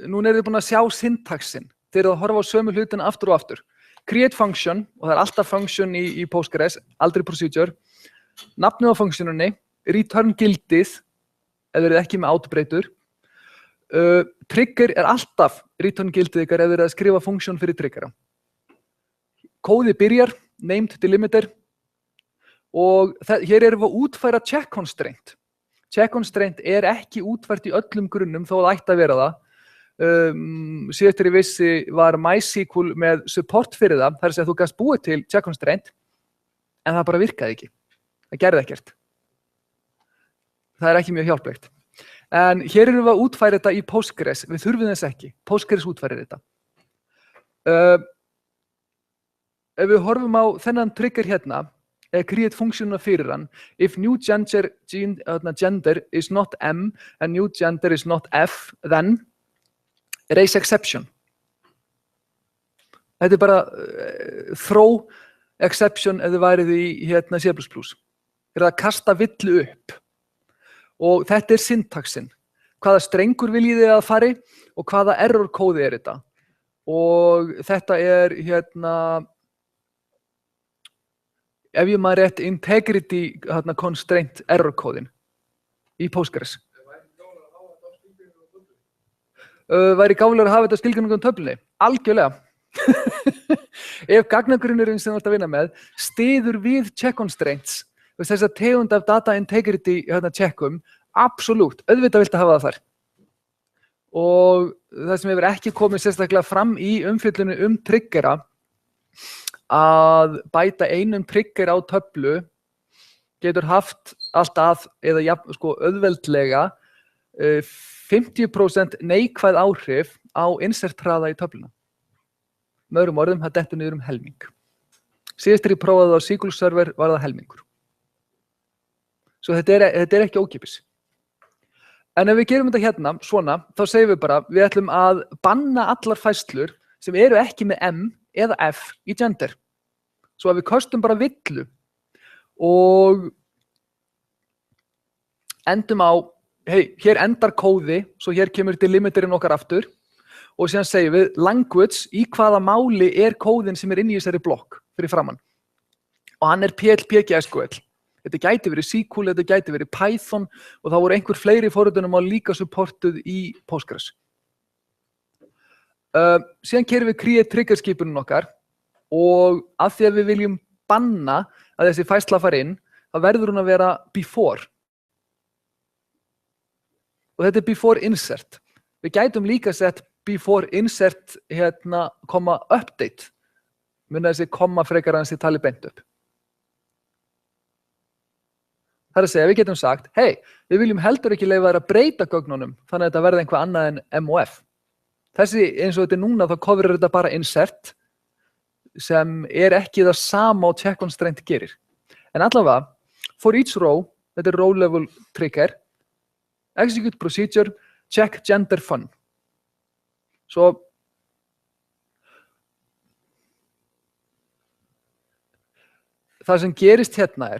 Speaker 1: núna þið búin að sjá syntaxin. Þið eruð að horfa á sömu hlutina aftur og aftur. Create function, og það er alltaf function í Postgres, aldrei procedure. Nafnið á functionunni, return gildið, ef þið eruð ekki með autobreytur. Trigger er alltaf return gildið ykkar ef þið eruð að skrifa function fyrir triggera. Kóði byrjar, named delimiter, og hér erum við að útfæra check constraint. Check constraint er ekki útfært í öllum grunnum þó það ætti að vera það. Síðastur ég vissi var MySQL með support fyrir það, þar sem þú gast búið til check constraint, en það bara virkaði ekki. Það gerði ekkert. Það er ekki mjög hjálplegt. En hér erum við að útfæra þetta í Postgres, við þurfum þess ekki. Postgres útfærir þetta. Ef við horfum á þennan trigger hérna, create function fyrir hann, if new gender is not M and new gender is not F, then raise exception. Þetta er bara throw exception ef þið værið í C++. Er það að kasta villu upp. Og þetta er syntaxin. Hvaða strengur viljið þið að fari og hvaða error kóði er þetta. Og þetta er ef ég maður rétt integrity constraint error kóðin í Postgres. Væri gáfulegur að hafa þetta skilgreiningum á töflunni? Algjörlega. Ef gagnagrunnurinn sem þú ert að vinna með styður við check constraints, þess að tegund af data integrity checkum, absolutt, auðvitað viltu hafa það þar. Og það sem hefur ekki komið sérstaklega fram í umfjöllunum triggera, að bæta einum trigger á töflu getur haft alltaf, eða auðveldlega, 50% neikvæð áhrif á insert-hraða í töfluna. Með öðrum orðum, það dettur niður helming. Síðast þegar ég prófaði á SQL Server var það helmingur. Svo þetta er ekki ókeypis. En ef við gerum þetta hérna, svona, þá segjum við bara, við ætlum að banna allar færslur sem eru ekki með M eða F í gender. Svo að við kostum bara villu og endum á, hér endar kóði, svo hér kemur delimiterinn okkar aftur og síðan segjum við language, í hvaða máli er kóðin sem er inni í þessari blokk fyrir framann. Og hann er PLP-SQL. Þetta gæti verið SQL, þetta gæti verið Python og það voru einhver fleiri forritunum á líka supportuð í Postgres. Síðan kerum við create trigger skipunum okkar og af því að við viljum banna að þessi færsla fari inn, þá verður hún að vera before. Og þetta er before insert. Við gætum líka sett before insert update. Munið þessi komma frekar að þessi tali beint upp. Það er að segja, við getum sagt, við viljum heldur ekki leyfa þær að breyta gögnunum þannig að þetta verði einhvað annað en M og F. Þessi, eins og þetta núna, þá coverir þetta bara insert, sem ekki það sama og check on strength gerir. En allavega, for each row, þetta row level trigger, execute procedure, check gender fun. Svo það sem gerist hérna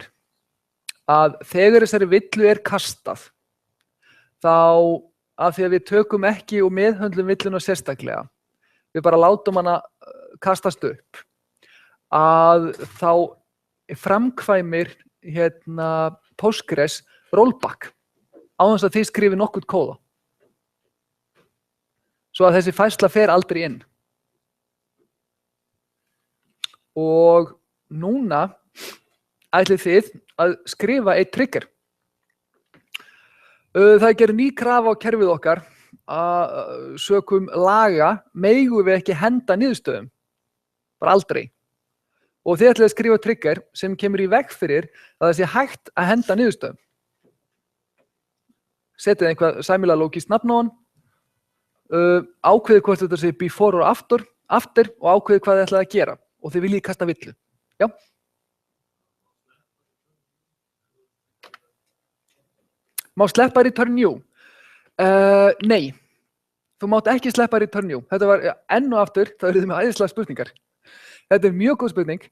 Speaker 1: að þegar þessari villu kastað, þá af því að við tökum ekki og meðhöndlum villuna sérstaklega, við bara látum hana kastast upp, að þá framkvæmir Postgres rollback á þess að þið skrifi nokkuð kóða. Svo að þessi færsla fer aldrei inn. Og núna ætlið þið að skrifa eitt trigger. Það gerir ný krafa á kerfið okkar að sökum laga megum við ekki henda niðurstöðum. Bara aldrei. Og þið ætlið að skrifa trigger sem kemur í veg fyrir að það sé hægt að henda niðurstöðum. Setið einhvað sæmilega lógískt nafn á hann, ákveðið hvort þetta sé before or after og ákveðið hvað þið ætlaði að gera og þið viljið kasta villu. Já? Má sleppa return new? Nei, þú mátt ekki sleppa return new. Þetta var enn og aftur, það eru þið með æðislega spurningar. Þetta er mjög góð spurning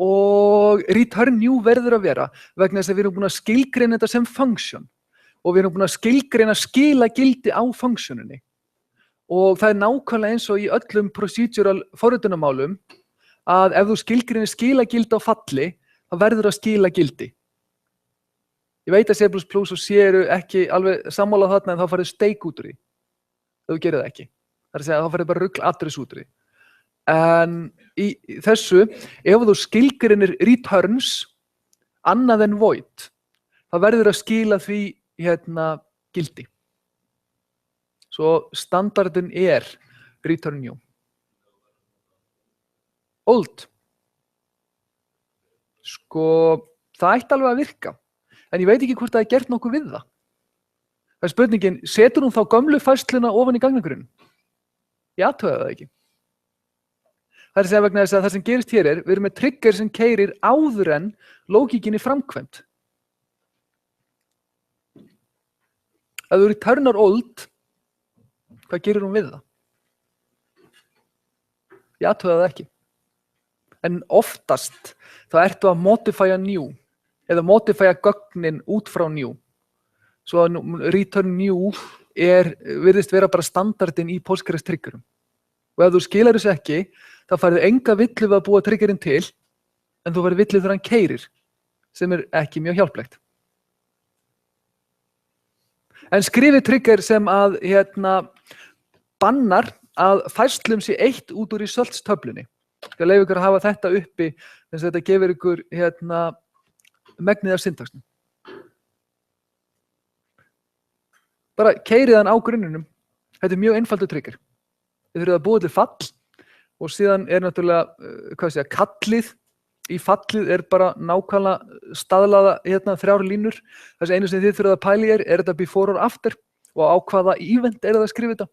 Speaker 1: og return new verður að vera vegna þess að við erum búin að skilgreina þetta sem function og við erum búin að skilgreina skilagildi á functioninni. Og það er nákvæmlega eins og í öllum procedural forritunarmálum að ef þú skilgreinir skilagildi á falli, þá verður að skila gildi. Ég veit að C++ og C eru ekki alveg sammála þarna en þá farið steik út úr því. Þú gerir það ekki. Það er að segja að þá farið bara rugl address út úr því. En í þessu, ef þú skilgreinir returns annað en void, þá verður að skila því gildi. Svo standardin return new. Old. Sko, það ætti alveg að virka. En ég veit ekki hvort það gert nokkuð við það. Það er spurningin, setur hún þá gömlu færsluna ofan í gagnagrunn? Ég athugaði það ekki. Það er að segja vegna þess að það sem gerist hér við erum með trigger sem keyrir áður en lógíkin er framkvæmd. Ef þú returnar old, hvað gerir hún við það? Ég athugaði það ekki. En oftast þá ertu að modifya new eða modifya gögnin út frá new. Svo að return new virðist vera bara standardin í Postgres triggerum. Og ef þú skilar þessu ekki, þá færðu enga villu við að búa triggerinn til, en þú færðu villu þegar hann keyrir, sem ekki mjög hjálplegt. En skrifi trigger sem að bannar að færslum sé eitt út úr results-töflunni. Ég skal leyfa ykkur að hafa þetta uppi, þess að þetta gefur ykkur megnið af syntaxnum. Bara keyrið hann á grunnunum. Þetta er mjög einfaldur trigger. Þið þurfið að búa til fall og síðan náttúrulega, kallið. Í fallið bara nákvæmlega staðlaða 3 línur. Þessi einu sem þið þurfið að pæla í þetta before or after og á hvaða event það að skrifa þetta.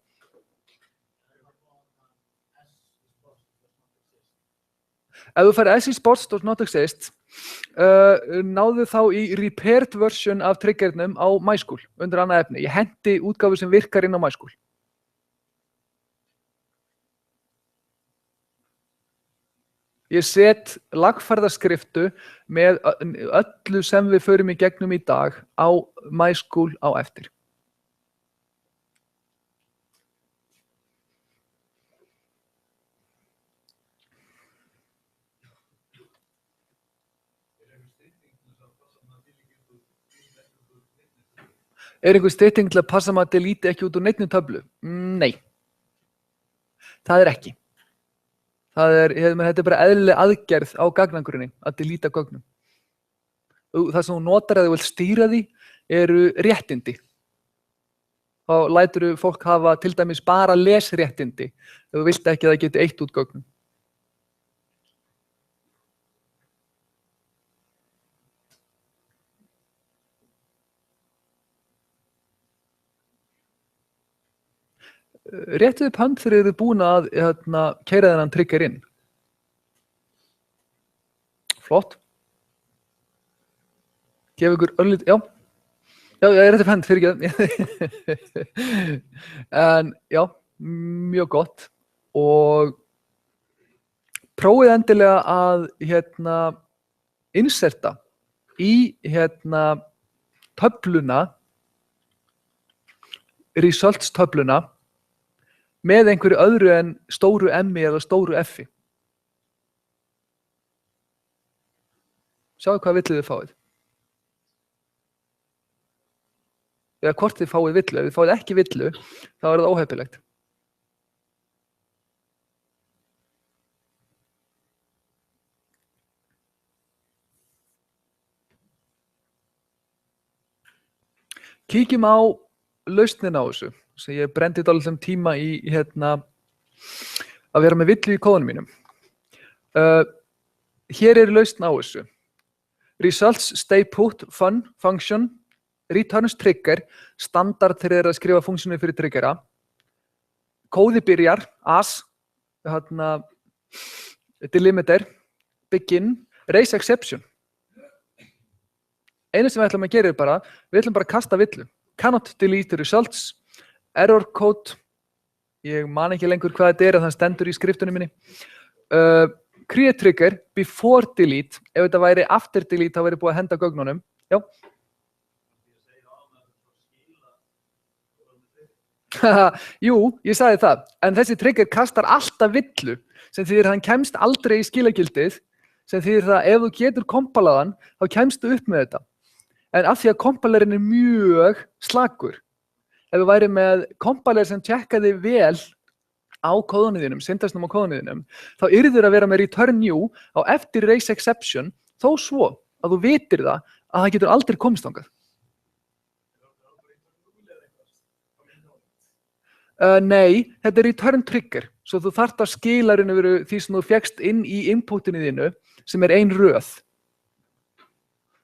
Speaker 1: Ef þú færð SE Sports does not exist, náðu þá í repaired version af triggernum á MySchool undir annað efni. Ég hendi útgáfu sem virkar inn á MySchool. Ég set lagfærða skriftu með öllu sem við förum í gegnum í dag á MySchool á eftir. Er einhver stytting til að passa maður að delete ekki út úr neinni töflu? Nei. Það ekki. Þetta bara eðlileg aðgerð á gagnagrunni að deleta gögnum. Það sem þú notar að þú vilt stýra því eru réttindi. Þá lætur fólk hafa til dæmis bara lesréttindi ef þú vilt ekki að það geti eytt út gögnum. Réttið upp hönd þegar þið eru búin að keyra þennan trigger inn. Flott. Gef ykkur örlítið, já. Já, ég réttið upp hönd, fyrir ekki. En já, mjög gott. Og prófið endilega að inserta í töfluna, results töfluna með einhverju öðru en stóru M-i eða stóru F-i. Sjáðu hvað villu þið fáið. Eða hvort þið fáið villu. Ef þið fáið ekki villu, þá er það óheppilegt. Kíkjum á lausnina á þessu. Svo ég brendi dálítið tíma í að vera með villu í kóðunum mínum. Hér er lausn á þessu. Results stay put fun function returns trigger standard þegar þið eru að skrifa funksjónu fyrir triggera. Kóði byrjar as delimiter begin raise exception. Einu sem við ætlum að gera er bara, við ætlum bara að kasta villu. Cannot delete the results, error code, ég man ekki lengur hvað þetta er, en það stendur í skriftunum minni. Create trigger before delete, ef þetta væri after delete, þá væri búið að henda gögnunum. Já. Jú, ég sagði það, en þessi trigger kastar alltaf villu, sem þýðir að hann kemst aldrei í skilagildið, sem þýðir það að ef þú getur kompalaðan, þá kemstu upp með þetta. En af því að kompilerinn er mjög slakur. Ef við væri með kompiler sem tjekkaði vel á kóðunniðinum, syntaxnum á kóðunniðinum, þá yrður að vera með return new á eftir raise exception, þó svo að þú vitir það að það getur aldrei komist þangað. Nei, þetta er return trigger, svo þú þarft að skila því sem þú fékkst inn í inputinu þínu, sem er ein röð.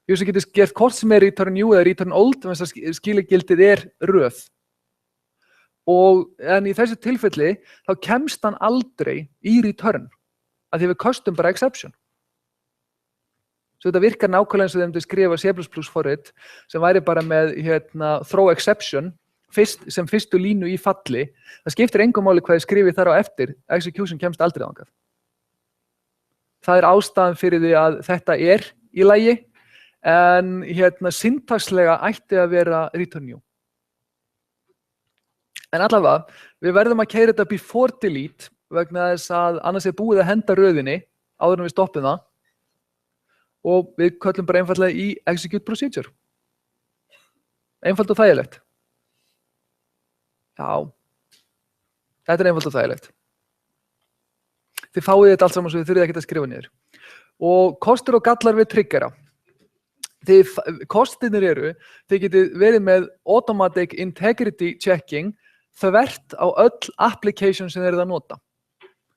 Speaker 1: Ég sem getur gert hvort sem er return new eða return old, þannig að skilagildið er röð. En í þessu tilfelli, þá kemst hann aldrei í return, af því við kostum bara exception. Svo þetta virkar nákvæmlega eins og þegar þú skrifa C++ forrit, sem væri bara með throw exception, sem fyrstu línu í falli. Það skiptir engu máli hvað þið skrifið þar á eftir, execution kemst aldrei þangað. Það er ástæðan fyrir því að þetta er í lagi, en syntaxlega ætti að vera return new. En allavega, við verðum að keyra þetta before delete vegna þess að annars er búið að henda röðinni áður en við stoppum það og við köllum bara einfaldlega í execute procedure. Einfalt og þægilegt. Já, þetta er einfalt og þægilegt. Þið fáið þetta allt saman svo þið þurfið ekkert að skrifa niður. Og kostur og gallar við triggera. Kostirnir eru, þið getið verið með automatic integrity checking þvert á öll application sem þið eruð að nota.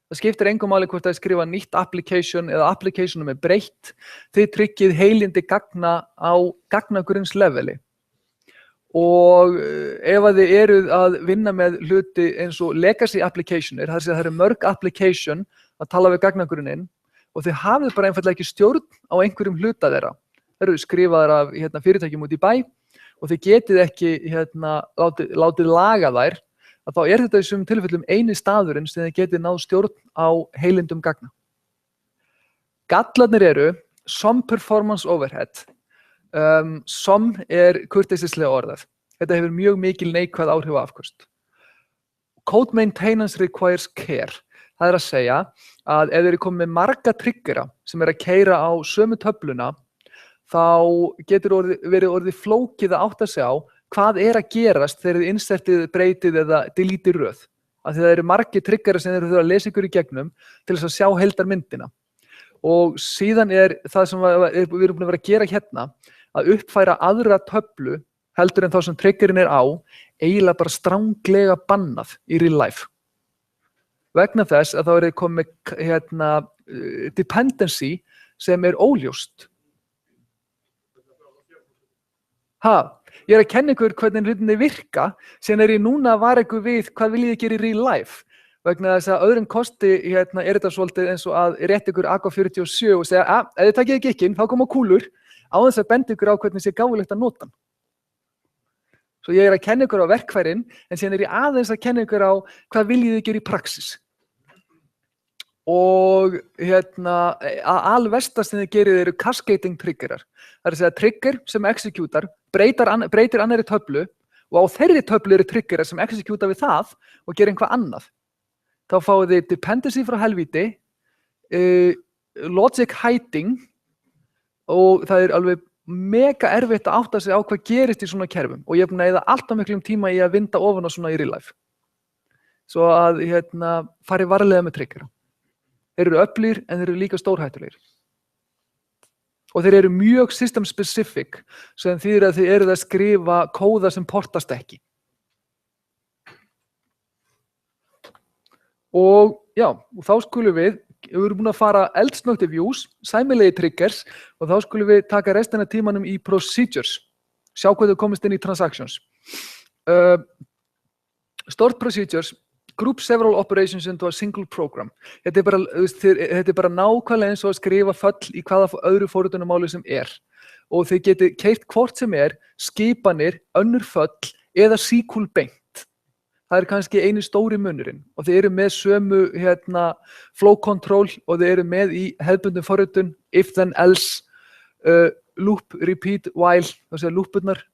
Speaker 1: Það skiptir engu máli hvort það skrifa nýtt application eða applicationum er breytt, þið tryggið heilindi gagna á gagnagrunnsleveli. Og ef að þið eruð að vinna með hluti eins og legacy applicationir, þar sem það eru mörg application að tala við gagnagrunnin og þið hafið bara einfaldlega ekki stjórn á einhverjum hluta þeirra. Það eru skrifaðar af fyrirtækjum út í bæ og þið getið ekki látið laga þær, að þá er þetta í sumum tilfellum eini staðurinn sem þið getið náð stjórn á heilindum gagna. Gallarnir eru some performance overhead. Some er kurteisislega orðað. Þetta hefur mjög mikil neikvæð áhrif á afköst. Code maintenance requires care. Það er að segja að ef þið eru komið með marga triggera sem er að keyra á sömu töfluna, þá getur verið orðið flókið að átta sig á hvað er að gerast þegar þið insertið, breytið eða delítið röð. Af því það eru margir triggera sem þið þurfa að lesa ykkur í gegnum til þess að sjá heildarmyndina. Og síðan er það sem við erum búin að vera að gera hérna, að uppfæra aðra töflu heldur en þá sem triggerin er á, eiginlega bara stranglega bannað í real life. Vegna þess að þá er komið dependency sem er óljóst. Ég að kenna ykkur hvernig hlutinni virka, síðan ég núna að vara ykkur við hvað viljið þið gera í real life. Vegna þess að öðrum kosti er þetta svolítið eins og að rétt ykkur AK-47 og segja, ef þið takið gikkinn, þá koma kúlur, á þess að benda ykkur á hvernig sé gáfulegt að nota hann. Svo ég að kenna ykkur á verkfærin, en síðan ég aðeins að kenna ykkur á hvað viljið þið gera í praxis. Og að alversta sem þið gerið eru cascading triggerar. Það er að segja trigger sem executar, breytir annarri töflu og á þeirri töflu eru triggerar sem executa við það og gera einhvað annað. Þá fáið þið dependency frá helvíti, logic hiding og það er alveg mega erfitt að átta sig á hvað gerist í svona kerfum og ég búin að eyða alltaf miklum tíma í að vinda ofan á svona í real life. Svo að farið varlega með triggera. Þeir eru öflugir en þeir eru líka stórhættulegir. Og þeir eru mjög system specific, sem þýðir að þið eruð að skrifa kóða sem portast ekki. Og já, og þá skulum við erum búin að fara eldsnöggt í views, sæmilegi triggers og þá skulum við taka restina af tímanum í procedures. Sjá hvað þau komist inn í transactions. Stored procedures group several operations into a single program. Þetta er bara nákvæmlega eins og að skrifa föll í hvaða öðru forritunamáli sem er. Og þið getið keyrt hvort sem er, skipanir, önnur föll eða SQL beint. Það er kannski einu stóri munurinn og þið eru með sömu flow control og þið eru með í hefðbundum forritun, if then else, loop, repeat, while, það segja loopurnar.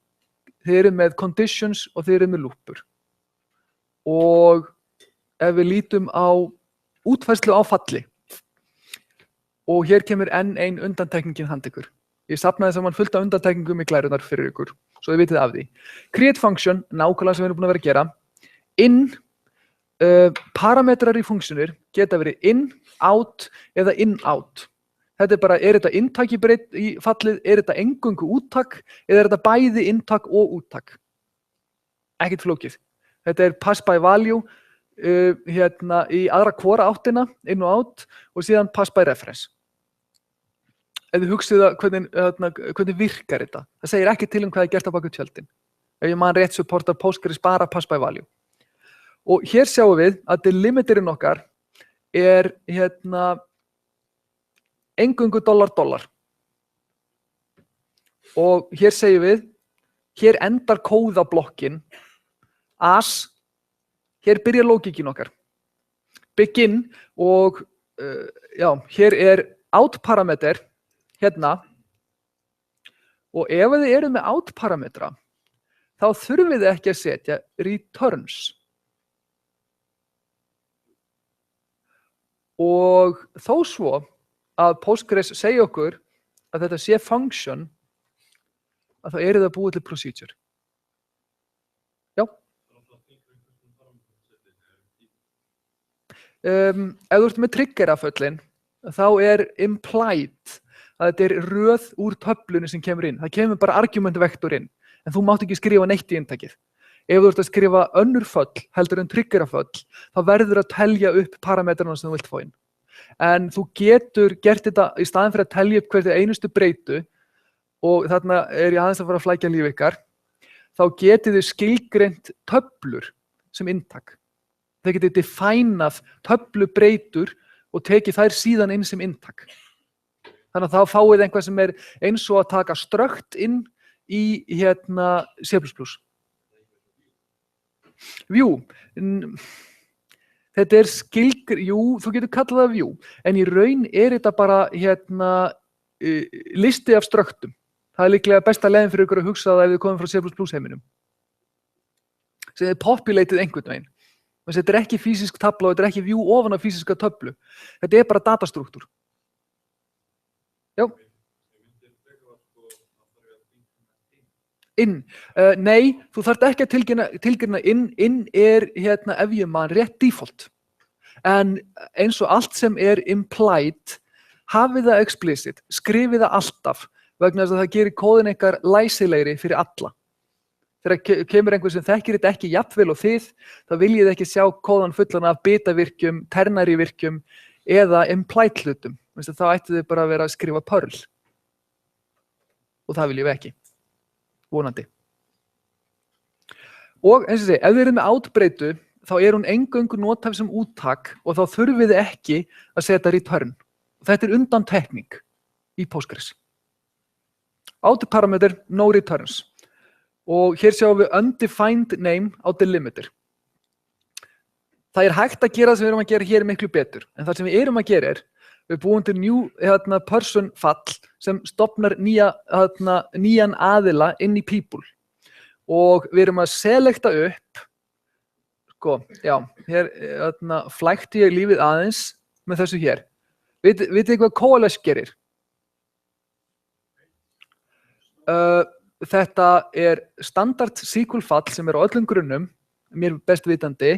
Speaker 1: Þið eru með conditions og þið eru með loopur. Og ef við lítum á útfærslu á falli og hér kemur enn ein undantekningin handa ykkur. Ég safnaði saman fullt af undantekningum í glærunar fyrir ykkur, svo þið vitið af því. Create function, nákvæmlega sem við erum búin að vera að gera. In, parametrar í funksjónir geta verið in, out eða in-out. Þetta er bara, er þetta inntak í fallið, er þetta eingöngu úttak eða er þetta bæði inntak og úttak? Ekkert flókið. Þetta er pass by value í aðra hvora áttina, in og out, og síðan pass by reference. Ef þið hugsið hvernig virkar þetta. Það segir ekki til hvað er gert á baku tjöldin. Ef ég man rétt supportar Postgres bara pass by value. Og hér sjáum við að delimiterinn okkar er eingöngu $. Og hér segjum við, hér endar kóðablokkin as, hér byrjar lógíkin okkar. Begin og já, hér er out parameter hérna og ef þið eru með out parametra þá þurfið þið ekki að setja returns. Og þó svo að Postgres segja okkur að þetta sé function, að þá eru það búið til procedure. Já. Ef þú ert með triggeraföllin, þá er implied að þetta er röð úr töflunni sem kemur inn. Það kemur bara argumentvektor inn, en þú mátt ekki skrifa neitt í inntakið. Ef þú ert að skrifa önnur föll heldur en triggeraföll, þá verður að telja upp parametrana sem þú vilt fá inn. En þú getur gert þetta í staðinn fyrir að telja upp hverju einustu breytu, og þarna er ég aðeins að fara að flækja líf ykkar, þá getið þið skilgreint töflur sem inntak. Þið getið defænað töflubreytur og tekið þær síðan inn sem inntak. Þannig að þá fáið einhvað sem er eins og að taka strökt inn í C++. View. Þetta er þú getur kallað það view, en í raun er þetta bara listi af ströktum. Það er líklega besta leiðin fyrir ykkur að hugsa það ef þið komum frá C++ heiminum. Sem þið populatið einhvern veginn. Þetta er ekki fysisk tafla og þetta er ekki view ofan af fysiska töflu. Þetta er bara datastruktúr. Já. In. Nei, þú þarft ekki að tilgreina in. In er ef ég man rétt default. En eins og allt sem er implied, hafið það explicit, skrifið það alltaf, vegna þess að það gerir kóðin ykkar læsilegri fyrir alla. Þegar kemur einhver sem þekkir þetta ekki jafnvel og þið, þá viljið ekki sjá kóðan fullan af bitavirkjum, ternary virkjum eða implied hlutum. Þá ættu þið bara að vera að skrifa Perl. Og það viljum við ekki. Vonandi. Og eins og segi, ef þið erum með átbreytu, þá hún eingöngu nothæf sem úttak og þá þurfið þið ekki að setja return. Þetta undantekning í Postgres. Output-parameter, no returns. Og hér sjáum við undefined name á delimiter. Það hægt að gera það sem við erum að gera hér miklu betur. En það sem við erum að gera við búum til new person fall sem stofnar nýjan aðila inn í people. Og við erum að selekta upp, sko, já, hér flækti ég lífið aðeins með þessu hér. Vitið hvað coalesce gerir? Þetta standard SQL fall sem á öllum grunnum, mér best vitandi,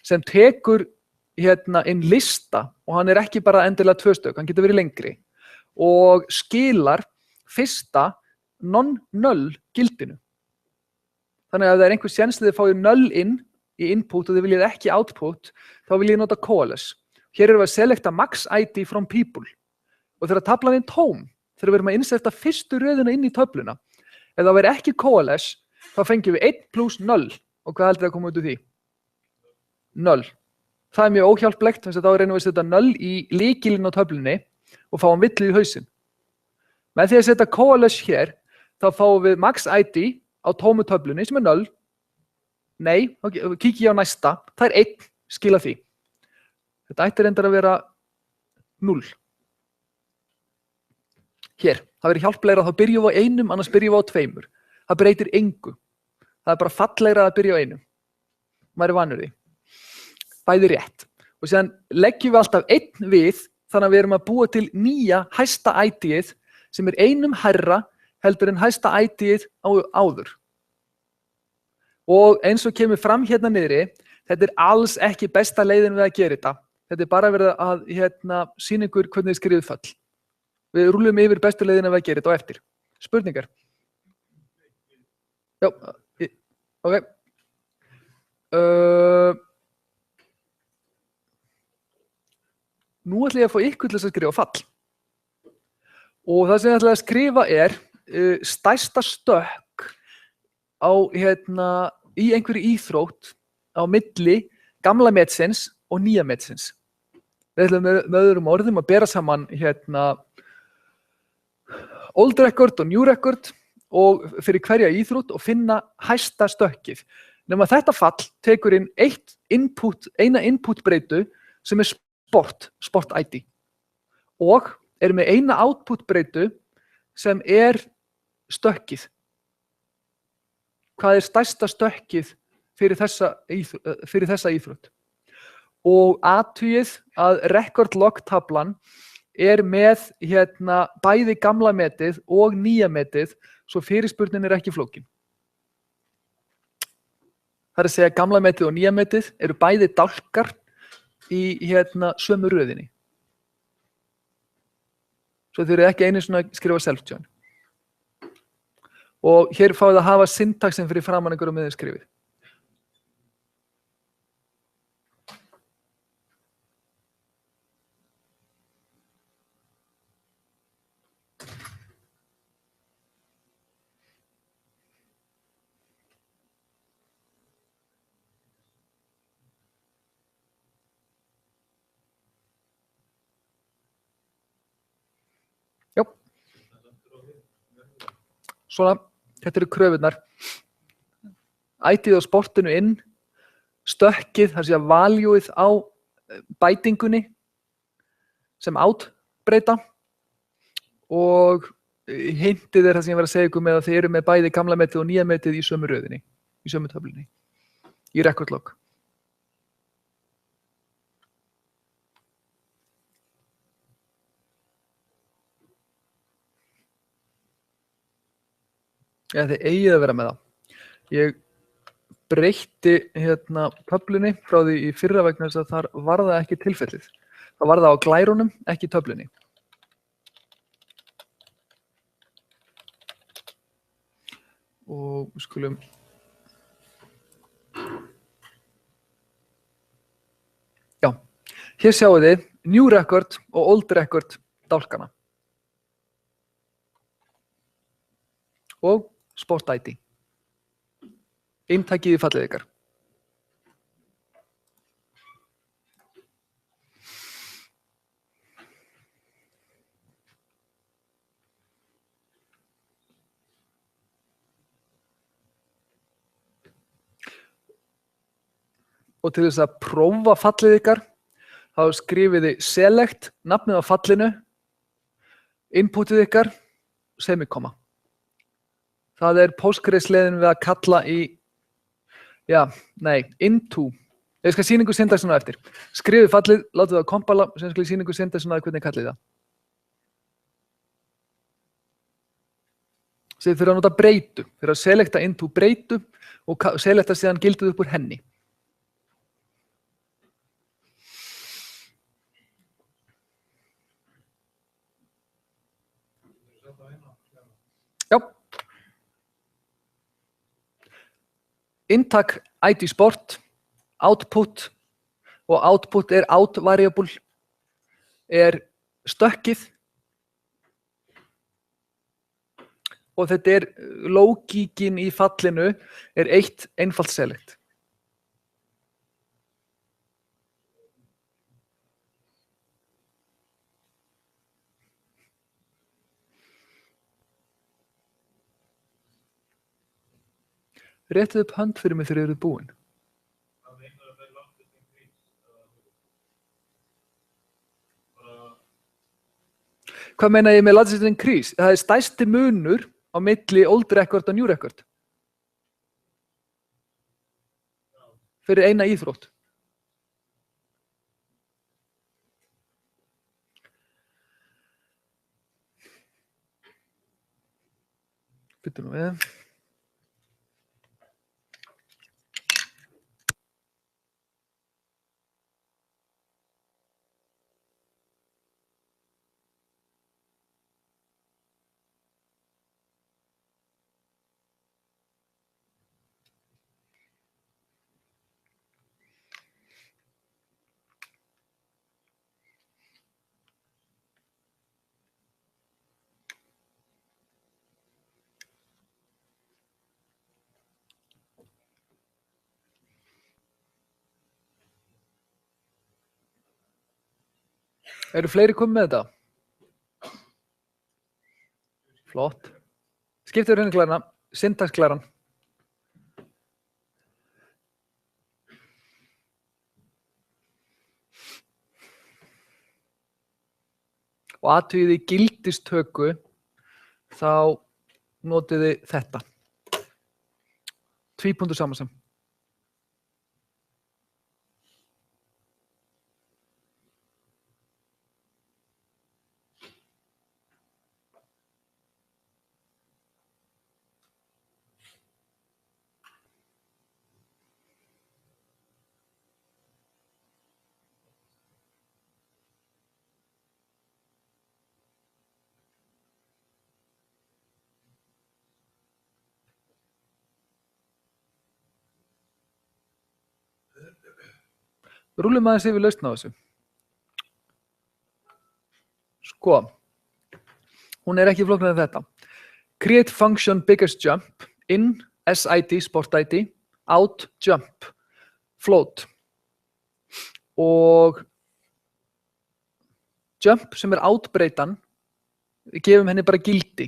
Speaker 1: sem tekur inn lista og hann ekki bara endilega 2 stök, hann getur verið lengri og skilar fyrsta non-null gildinu. Þannig að ef það einhver séns að þið fáið null inn í input og þið viljið ekki output, þá viljið nota coalesce. Hér erum við að selekta max ID from people og þegar taflan tóm, þegar við erum að inserta fyrstu röðina inn í töfluna. Ef það væri ekki coalesce, þá fengjum við 1 + 0 og hvað heldur það að koma út úr því? 0. Það mjög óhjálplegt, þannig að þá reynum við að setja 0 í lykilinn á töflunni og fáum villu í hausinn. Með því að setja coalesce hér, þá fáum við max ID á tómu töflunni sem 0. Nei, kíkja ég á næsta, það 1, skila því. Þetta ætti reyndar að vera 0. Hér, það verður hjálplegra að þá byrjum við á 1, annars byrjum við á 2. Það breytir engu. Það bara fallegra að byrja á 1. Maður vanur því. Bæði rétt. Og síðan leggjum við alltaf 1 við, þannig að við erum að búa til nýja hæsta ID-ið sem 1 hærra heldur en hæsta ID-ið áður. Og eins og kemur fram hérna niðri, þetta alls ekki besta leiðin við að gera þetta. Þetta bara verið að sýna ykkur hvernig þið skrifið fall. Við rúlum yfir bestu leiðina við að gera þetta á eftir. Spurningar? Já, ok. Nú ætla ég að fá ykkur til að skrifa fall. Og það sem ég ætla að skrifa stærsta stökk á í einhverju íþrótt á milli gamla metsins og nýja metsins. Við ætlum með öðrum orðum að bera saman old record og new record og fyrir hverja íþrótt og finna hæsta stökkið. Nema þetta fall tekur inn eina input breytu sem sport ID og með eina output breytu sem stökkið. Hvað stærsta stökkið fyrir þessa íþrótt? Og athugið að record log tablan með bæði gamla metið og nýja metið, svo fyrirspurnin ekki flókin. Það að segja gamla metið og nýja metið eru bæði dálkar í sömu röðinni. Svo þið eru ekki einu svona að skrifa self-join. Og hér fáið að hafa syntaxin fyrir framan ykkur á meðan skrifið. Já. Svona. Þetta eru kröfurnar. ID á sportinu inn, stökkið, það sé að valueið á bætingunni sem outbreyta og hintið það sem ég var að segja ykkur með að þið eru með bæði gamla metið og nýja metið í sömu röðinni, í sömu töflunni, í record log. Ja, þið eigið að vera með það. Ég breytti töflunni frá því í fyrra vegna þess að þar var það ekki tilfellið. Það var það á glærunum, ekki töflunni. Og við skulum já, hér sjáum þið new record og old record dálkana. Og sport ID. Inntakið í fallið ykkar. Og til þess að prófa fallið ykkar, þá skrifið þið select, nafnið á fallinu, inputið ykkar, semikoma. Það Postgres-leiðin við að kalla into. Ég skal sýna ykkur syntaxina á eftir. Skrifið fallið, látið það kompala, sem skal ég sýna ykkur syntaxina á hvernig kallið það. Þið þurfa að nota breytu, fyrir að selecta into breytu og selecta síðan gildið upp úr henni. Já. Inntak ID sport, output og output out variable stökkið og þetta lógíkin í fallinu eitt einfalt select. Réttið upp hönd fyrir mig þegar þið eruð búin. Hvað meina ég með latest increase? Það stærsti munur á milli old record og new record. Fyrir eina íþrótt. Bíddu nú við. Eru fleiri komið með þetta? Flott. Skiptið rauniklarana, syntaxklaran. Og athugið í gildistöku, þá notið þið þetta. Tvípunktur samansam. Rúllum aðeins yfir lausn á þessu. Sko, hún ekki flóknari en þetta. Create function biggest jump, in, SID, sport ID, out, jump, float. Og jump sem out-breytan, við gefum henni bara gildi.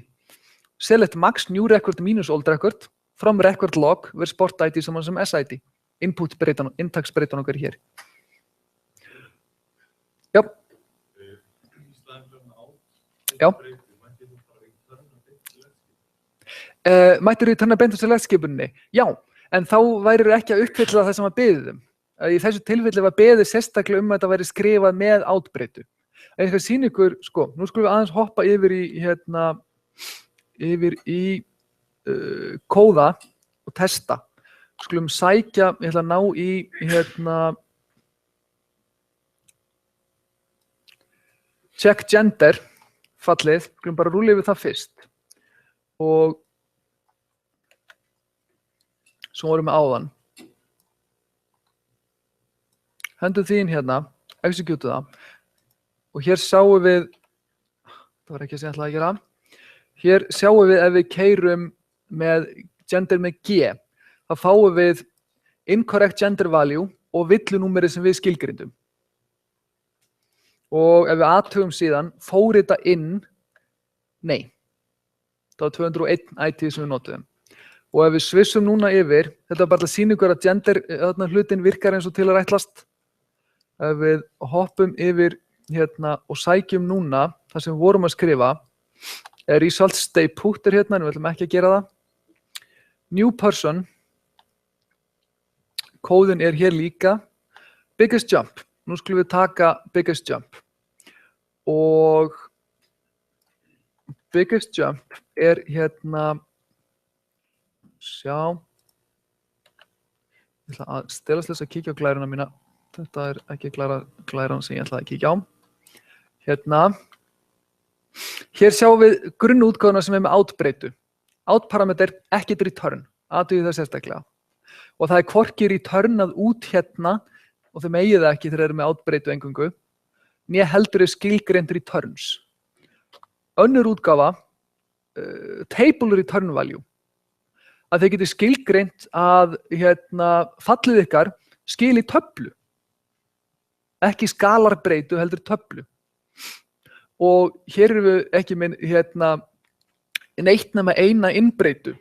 Speaker 1: Select max new record minus old record, from record log, verð sport ID saman sem SID. Input-breytan, intaksbreytan okkar hér. Já. Já. Mættir returna beint á select-skipuninni? Já, en þá værirðu ekki að uppfylla það sem var beðið um. Í þessu tilfelli var beðið sérstaklega að þetta væri skrifað með out-breytu. En ég skal sýna ykkur, sko, nú skulum við aðeins hoppa yfir í kóða og testa. Skulum sækja, ég ætla að ná í check gender fallið, skulum bara rúlla yfir það fyrst. Og svo vorum við áðan. Hendum því inn hérna, execute það. Og hér sjáum við, það var ekki að segja ætlaði að gera, hér sjáum við ef við keyrum með gender með G, þá þá fáum við incorrect gender value og villunúmerið sem við skilgrindum. Og ef við athugum síðan, fór þetta inn? Nei. Það var 201 IT sem við notuðum. Og ef við svissum núna yfir, þetta er bara að sýna ykkur að gender hlutin virkar eins og til að ætlast. Ef við hoppum yfir hérna og sækjum núna það sem við vorum að skrifa, result stay put hérna, en við ætlum ekki að gera það. New person, kóðin er hér líka. Biggest jump, nú skulum við taka biggest jump. Og biggest jump er hérna, sjá, ég ætla að stelast þess að kíkja á glæruna mína. Þetta er ekki glæran sem ég ætla að kíkja á. Hérna, hér sjáum við grunnútgáfuna sem er með outbreytu. Outparameter, ekkert return, athugið það sérstaklega. Og það er hvorki returnað út hérna, og þau megið það ekki þegar þeir eru með outbreytu eingöngu, né heldur er skilgreind returns. Önnur útgáfa, table return value, að þeir geti skilgreint að fallið ykkar skili töflu. Ekki skalarbreytu, heldur töflu. Og hér erum við ekki með neitt nema eina innbreytu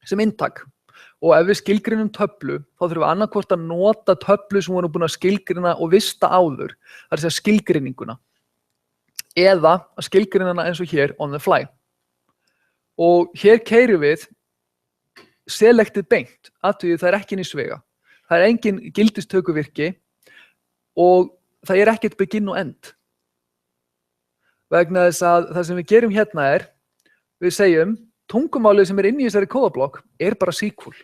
Speaker 1: sem inntak. Og ef við skilgreinum töflu, þá þurfum við annarkvort að nota töflu sem við erum búin að skilgreina og vista áður, það er að segja skilgreininguna. Eða að skilgreina hana eins og hér on the fly. Og hér keyrum við selected beint, athugið það er ekki inn í svega. Það er engin gildistökuvirki og það er ekkert begin og end. Vegna þess að það sem við gerum hérna er, við segjum, tungumálið sem er inn í þessari kóðablokk er bara SQL.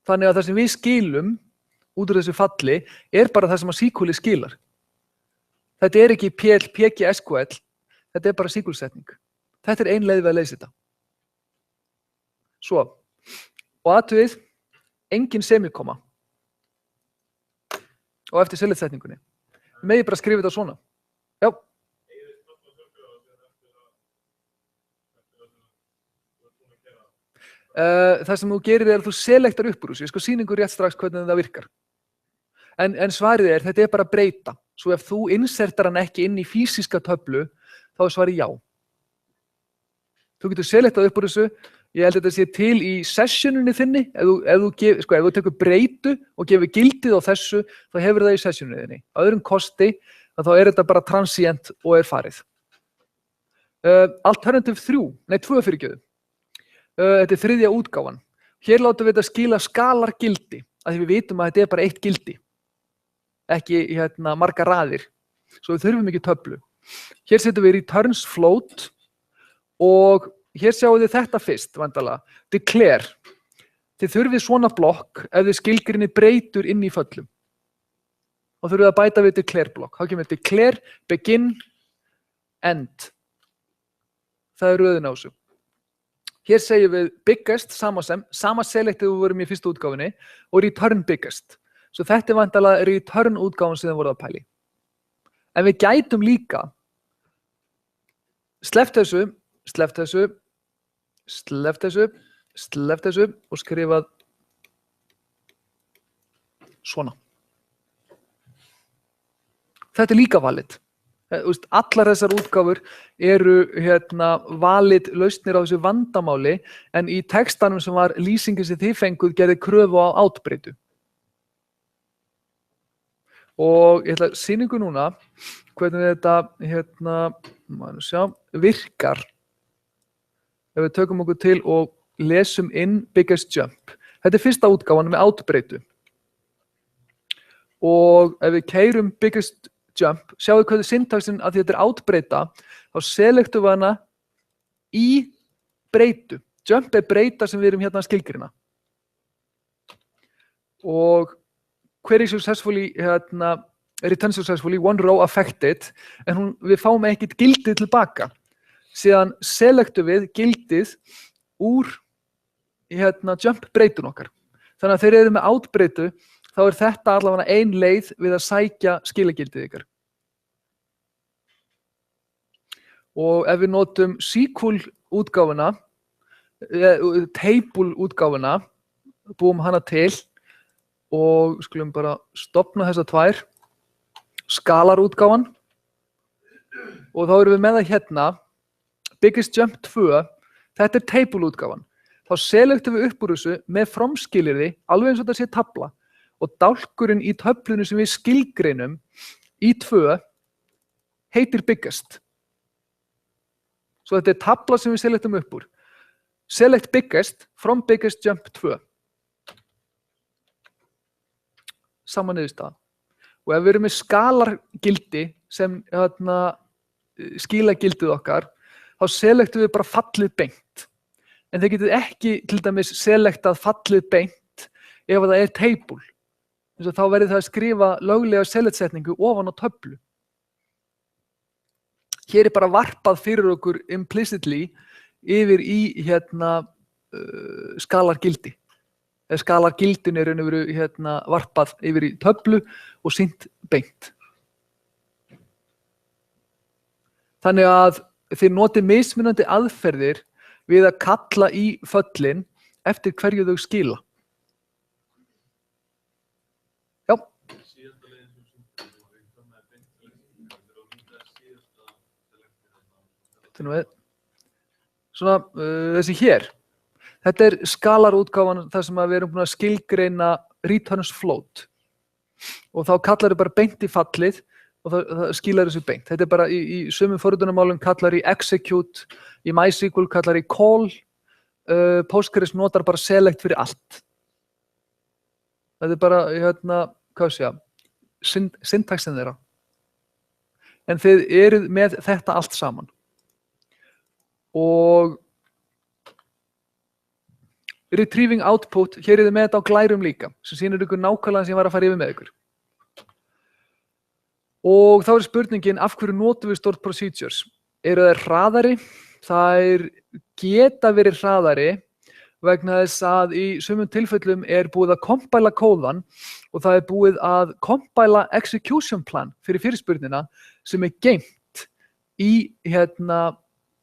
Speaker 1: Þannig að það sem við skilum út úr þessu falli er bara það sem að SQL skilar. Þetta er ekki PG SQL, þetta er bara SQL-setning. Þetta er ein leið við að leysa þetta. Svo, og athugið, engin semikoma. Og eftir select-setningunni. Við megum bara skrifa þetta svona. Já. Það sem þú gerir er að þú selektar upp úr þessu. Ég skal sýna ykkur rétt strax hvernig það virkar. En svarið er, þetta er bara að breyta. Svo ef þú insertar hann ekki inn í físíska töflu, þá er svarið já. Þú getur selektað upp úr þessu. Ég held að þetta sé til í sessioninni þinni. Ef þú tekur breytu og gefur gildið á þessu, þá hefur það í sessioninni þinni. Á öðrum kosti, þá er þetta bara transient og er farið. Alternative 2 fyrirgjöðu. Þetta er þriðja útgáfan. Hér látum við þetta skila skalargildi, af því við vitum að þetta er bara eitt gildi. Ekki margar raðir. Svo við þurfum ekki töflu. Hér setjum við returns float og hér sjáum við þetta fyrst, vandalega. Declare. Þið þurfið svona blokk ef þið skilgrinni breytur inn í föllum. Og þurfið að bæta við declare blokk. Þá kemur declare, begin, end. Það er röðin á þessu. Hér segjum við biggest, sama selectið við vorum í fyrstu útgáfinni, og return biggest. Svo þetta er vandalega return útgáfan sem þið voruð að pæli. En við gætum líka sleppt þessu og skrifað svona. Þetta er líka valid. Allar þessar útgáfur eru valid lausnir á þessu vandamáli, en í textanum sem var lýsingin sem þið fenguð gerði kröfu á outbreytu. Og ég ætla að sýna ykkur núna hvernig þetta virkar. Ef við tökum okkur til og lesum inn biggest jump. Þetta er fyrsta útgáfan með outbreytu. Og ef við keyrum biggest jump, sjáu hvað er syntaxin að þetta er outbreyta, þá selektum við hana í breytu. Jump er breyta sem við erum hérna að skilgreina. Og query successfully, return successfully, one row affected, en við fáum ekkert gildið tilbaka. Síðan selektum við gildið úr jump breytun okkar. Þannig að þegar þið eru með outbreytu, þá er þetta allavega ein leið við að sækja skilagildið ykkar. Og ef við notum SQL útgáfuna, table útgáfuna, búum hana til og skulum bara stofna þessar tvær, skalar útgáfan og þá erum við með það hérna, Biggest Jump 2, þetta er table útgáfan. Þá selektum við upp úr þessu með from-skilyrði, alveg eins og þetta sé tabla og dálkurinn í töflunni sem við skilgreinum í 2 heitir biggest. Svo þetta er tabla sem við selektum upp úr. Select biggest from biggest jump 2. Sama niðurstaða. Og ef við erum með skalargildi sem skilagildið okkar, þá selektum við bara fallið beint. En þið getið ekki til dæmis selektað fallið beint ef það er table. Þess að þá verður það að skrifa löglega selectsetningu ofan á töflu. Hér er bara varpað fyrir okkur implicitly yfir í skalargildi. Skalargildin er varpað yfir í töflu og sýnt beint. Þannig að þið notið mismunandi aðferðir við að kalla í föllin eftir hverju þau skila. Já. Svona þessi hér. Þetta er skalarútgáfan þar sem við erum búin að skilgreina returns float. Og þá kallar þau bara beint í fallið og það skilar þessu beint. Þetta er bara í sumum forritunarmálum kallar í execute, í MySQL kallar í call, Postgres notar bara select fyrir allt. Þetta er bara, syntaxin þeirra. En þið eruð með þetta allt saman. Og retrieving output, hér er þið með þetta á glærum líka, sem sýnir ykkur nákvæmlega sem ég var að fara yfir með ykkur. Og þá er spurningin, af hverju notum við stored procedures? Eru þær hraðari? Þær geta verið hraðari vegna þess að í sumum tilfellum er búið að compila kóðan og það er búið að compila execution plan fyrir fyrirspurnina sem er geymt í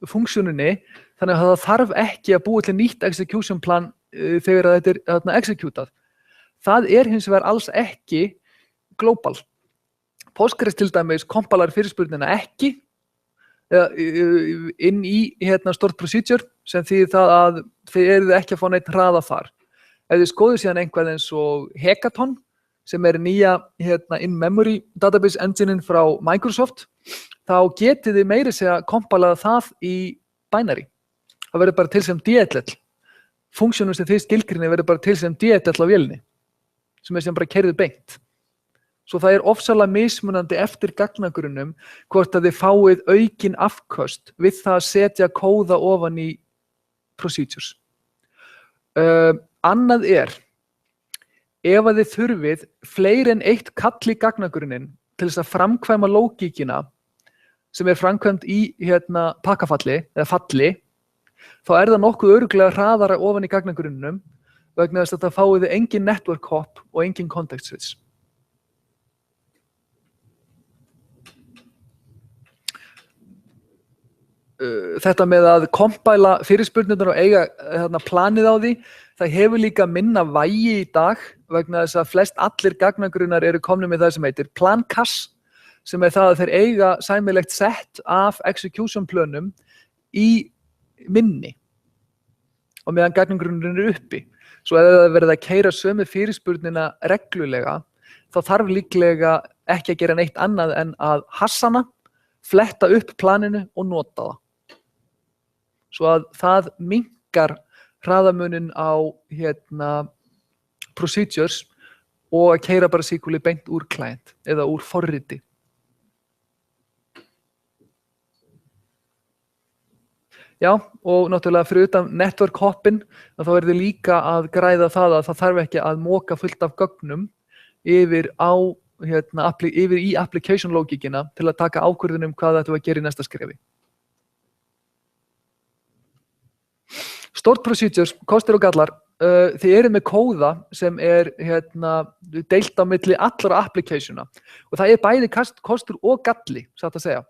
Speaker 1: funksjóninni, þannig að það þarf ekki að búa til nýtt execution plan þegar þetta er executað. Það er hins vegar alls ekki global. Postgres til dæmis kompilar fyrirspurnina ekki inn í stored procedure sem þýðir það að þið eruð ekki að fá neitt hraða þar. Ef þið skoðið síðan einhvað eins og Hekaton sem er nýja in-memory database engine frá Microsoft, þá getið þið meiri segja kompilað það í binary. Það verður bara til sem DLL. Funksjónum sem þið skilgrinni verður bara til sem DLL á vélinni sem er sem bara keyrið beint. Svo það er ofsalega mismunandi eftir gagnagrunnum hvort að þið fáið aukin afköst við það að setja kóða ofan í procedures. Annað er, ef að þið þurfið fleiri en eitt kall í gagnagrunnin til þess að framkvæma lógíkina sem er framkvæmt í pakkafalli eða falli, þá er það nokkuð örugglega hraðara ofan í gagnagrunnum vegna þess að það fáið þið engin network hop og engin context switch. Þetta með að kompæla fyrirspurnirnar og eiga planið á því, það hefur líka minna vægi í dag vegna þess að flest allir gagnagrunnar eru komnir með það sem heitir plancache, sem er það að þeir eiga sæmilegt sett af execution plönum í minni og meðan gagnagrunnurinn er uppi. Svo ef það verið að keyra sömu fyrirspurnina reglulega, þá þarf líklega ekki að gera neitt annað en að hassana, fletta upp planinu og nota það. Svo að það minnkar hraðamunin á procedures og að keyra bara SQL beint úr client eða úr forriti. Já, og náttúrulega fyrir utan network hoppin, þá er þið líka að græða það að það þarf ekki að moka fullt af gögnum yfir í application logíkina til að taka ákvörðun hvað þetta var að gera í næsta skrefi. Stored procedures, kostir og gallar, þið eru með kóða sem er deilt á milli allra applicationa og það er bæði kostur og galli, satt að segja,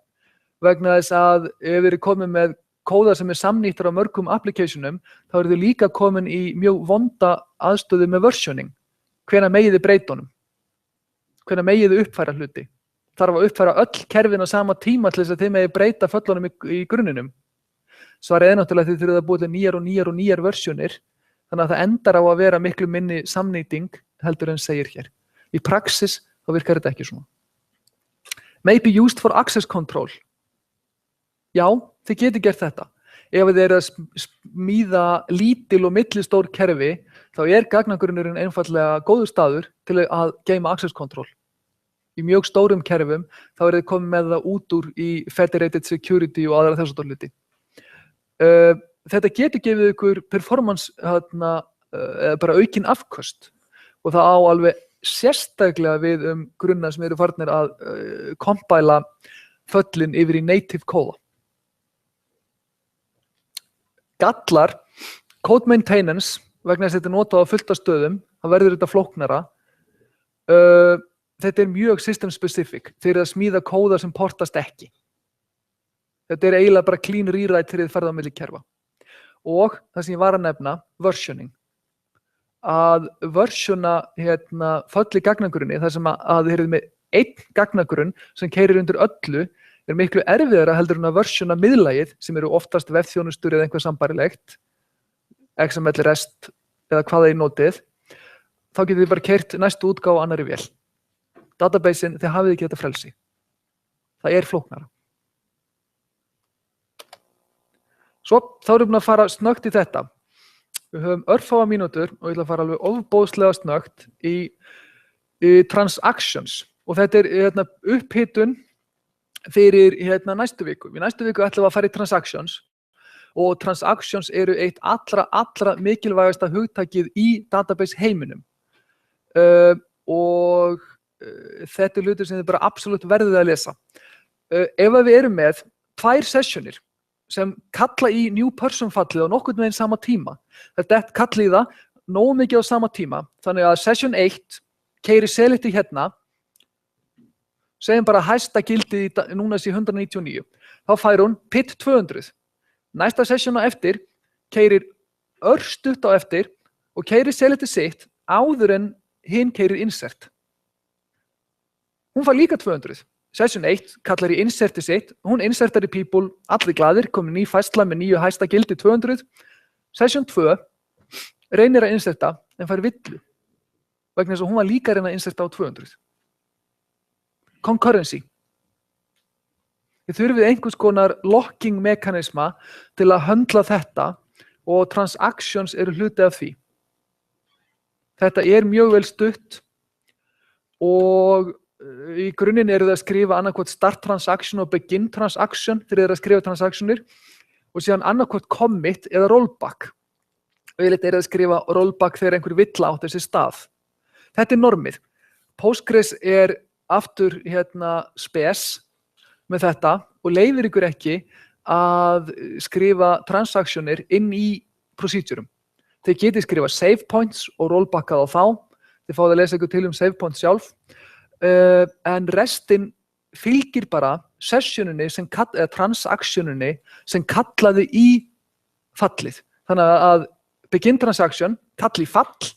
Speaker 1: vegna þess að ef við erum komið með kóða sem samnýttur á mörgum applicationum, þá eru þau líka komin í mjög vonda aðstöðu með versioning. Hvenær megið þið breyta honum? Hvenær megið þið uppfæra hluti? Þarf að uppfæra öll kerfin á sama tíma til þess að þið megið breyta föllunum í grunninum. Svarið náttúrulega þið þurfið að búa til nýjar versjónir, þannig að það endar á að vera miklu minni samnýting heldur en segir hér. Í praxis þá virkar þetta ekki svona. May be used for access control. Já, þið geti gert þetta. Ef þið eru að smíða lítil og millistór kerfi, þá gagnagrunnurinn einfaldlega góður staður til að geyma access control. Í mjög stórum kerfum, þá þið komið með það út úr í federated security og aðra þessu hluti. Þetta getur gefið ykkur performance, bara aukin afköst og það á alveg sérstaklega við grunna sem eru farnir að kompæla föllin yfir í native kóða. Gallar, code maintenance, vegna þess að þetta notað á fullt af stöðum, það verður þetta flóknara. Þetta mjög system specific, þeir eru að smíða kóða sem portast ekki. Þetta eiginlega bara clean rewrite þegar þið ferða á milli kerfa. Og það sem ég var að nefna, versioning. Að versiona föll í gagnagrunni, þar sem að þið eruð með einn gagnagrunn sem keyrir undir öllu, miklu erfiðara heldur en að versiona miðlagið, sem eru oftast vefþjónustur eða eitthvað sambarilegt, XML, REST eða hvað þið notið, þá getið þið bara keyrt næstu útgáfu á annarri vél. Databasein, þið hafið ekki þetta frelsi. Það flóknara. Svo, þá erum við búin að fara snöggt í þetta. Við höfum örfáa mínútur og ég ætla að fara alveg ofboðslega snöggt í transactions. Og þetta upphitun fyrir næstu viku. Í næstu viku ætlum við að fara í transactions. Og transactions eru eitt allra mikilvægasta hugtakið í database heiminum. Og þetta hlutur sem þið bara absolutt verðið að lesa. Ef við erum með 2 sessionir sem kalla í new person fallið á nokkurn veginn sama tíma. Þetta kalli í það nógu mikið á sama tíma. Þannig að session 1 keyrir select hérna, segjum bara hæsta gildið núna sé 199. Þá fær hún PIT 200. Næsta session á eftir keyrir örstutt á eftir og keyrir select sitt áður en hinn keyrir insert. Hún fær líka 200. Session 1 kallar í inserti sitt, hún insertar í people, allir glaðir, komin ný færsla með nýju hæsta gildi 200. Session 2 reynir að inserta en fær villu, vegna þess að hún var líka að reyna að inserta á 200. Concurrency. Þið þurfið einhvers konar locking mekanisma til að höndla þetta og transactions eru hluti af því. Þetta mjög vel stutt og í grunninn eru það að skrifa annarkvort start transaction og begin transaction þegar þið eru að skrifa transactionir og síðan annarkvort commit eða rollback. Auðvitað eru að skrifa rollback þegar einhver villa átt þessi stað. Þetta normið. Postgres aftur spes með þetta og leyfir ykkur ekki að skrifa transactionir inn í procedurum. Þið getið skrifa save points og rollbackað á þá. Þið fáið að lesa ykkur til save points sjálf. En restin fylgir bara sessioninni eða transactioninni sem kallaði í fallið. Þannig að begin transaction kalli í fall,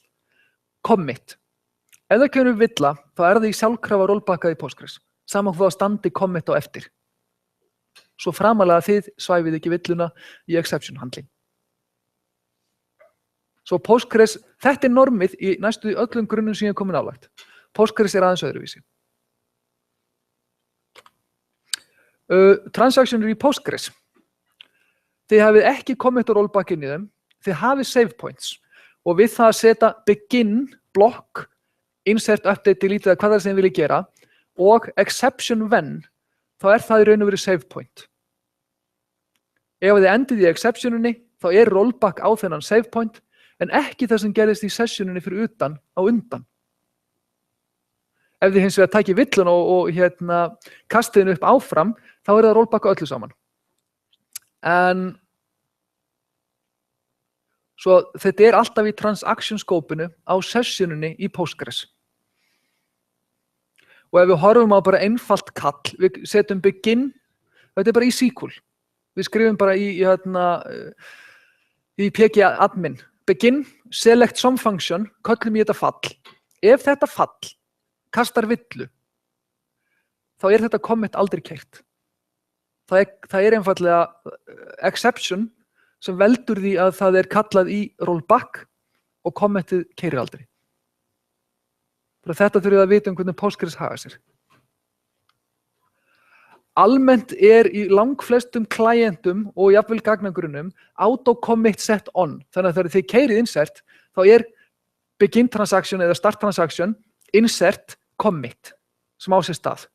Speaker 1: commit. Ef það kemur villa, þá það í sjálfkrafa rollbackað í Postgres. Saman hvað standi commit á eftir. Svo framalega þið svæfið ekki villuna í exception handling. Svo Postgres, þetta normið í næstu öllum grunnum sem ég komin álagt. Postgres aðeins öðruvísi. Transactionir í Postgres. Þið hafið ekki commit og rollback inn í þeim, þið hafið save points og við það að setja begin, block, insert, update, delete eða hvað það sem þið viljið gera og exception when, þá það í raun og veru save point. Ef þið endið í exceptioninni, þá rollback á þennan save point en ekki það sem gerðist í sessioninni fyrir utan á undan. Ef þið hins vegar tækið villun og kastið henni upp áfram, þá það rollbacka öllu saman. En svo þetta alltaf í transaction scope-inu á sessioninni í Postgres. Og ef við horfum á bara einfalt kall, við setjum begin, þetta bara í SQL. Við skrifum bara í PG admin, begin, select some function, köllum í þetta fall. Ef þetta fall kastar villu, þá þetta commit aldrei keyrt. Það einfaldlega exception sem veldur því að það kallað í rollback og commitið keyrir aldrei. Þetta þurfum við að vita hvernig Postgres haga sér. Almennt í langflestum klientum og jafnvel gagnagrunnum auto-commit set on. Þannig að þegar þið keyrið insert, þá begin transaction eða start transaction, insert, commit, sem á sér stað.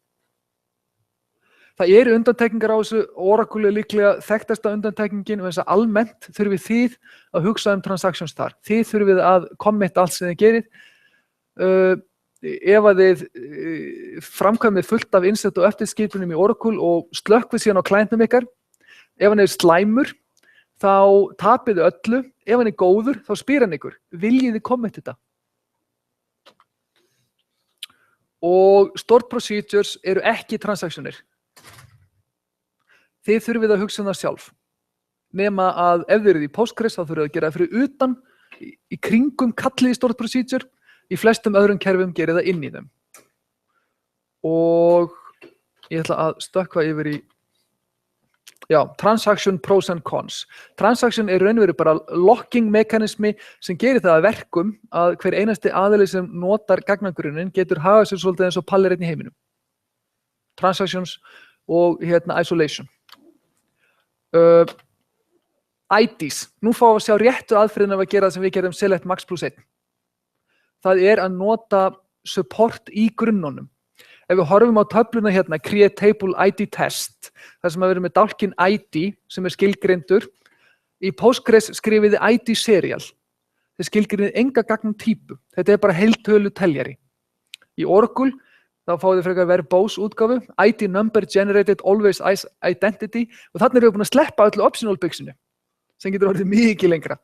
Speaker 1: Það undantekningar á þessu, Oracle líklega þekktasta undantekningin, og þess að almennt þurfið þið að hugsa transactions þar. Þið þurfið að commit allt sem þið gerið. Ef að þið framkvæmið fullt af insert og eftirskipunum í Oracle og slökkvið síðan á klientum ykkar, ef hann slæmur, þá tapið þið öllu, ef hann góður, þá spyr hann ykkur, viljið þið commit þetta? Og stored procedures eru ekki transactionir. Þið þurfið að hugsa það sjálf. Nema að ef þið eruð í Postgres, þá þurfið að gera það fyrir utan, í kringum kallið í stored procedure. Í flestum öðrum kerfum gerir það inn í þeim. Og ég ætla að stökkva yfir í transaction pros and cons. Transaction raunveru bara locking mekanismi sem gerir það að verkum að hver einasti aðili sem notar gagnagrunninn getur hagað sér svolítið eins og pallir einn í heiminum. Transactions og isolation. IDs. Nú fáum við að sjá réttu aðferðina að gera það sem við gerum select max plus 1. Það að nota support í grunnunum. Ef við horfum á töfluna create table ID test, þar sem við erum með dálkinn ID sem skilgreindur, í Postgres skrifið þið ID serial. Þið skilgreinið enga gagnum típu. Þetta bara heiltölu teljari. Í Oracle, þá fáið þið frekar verbose útgáfu, ID number generated always identity, og þannig við búin að sleppa öllu optional byxinu, sem getur orðið mikið lengra.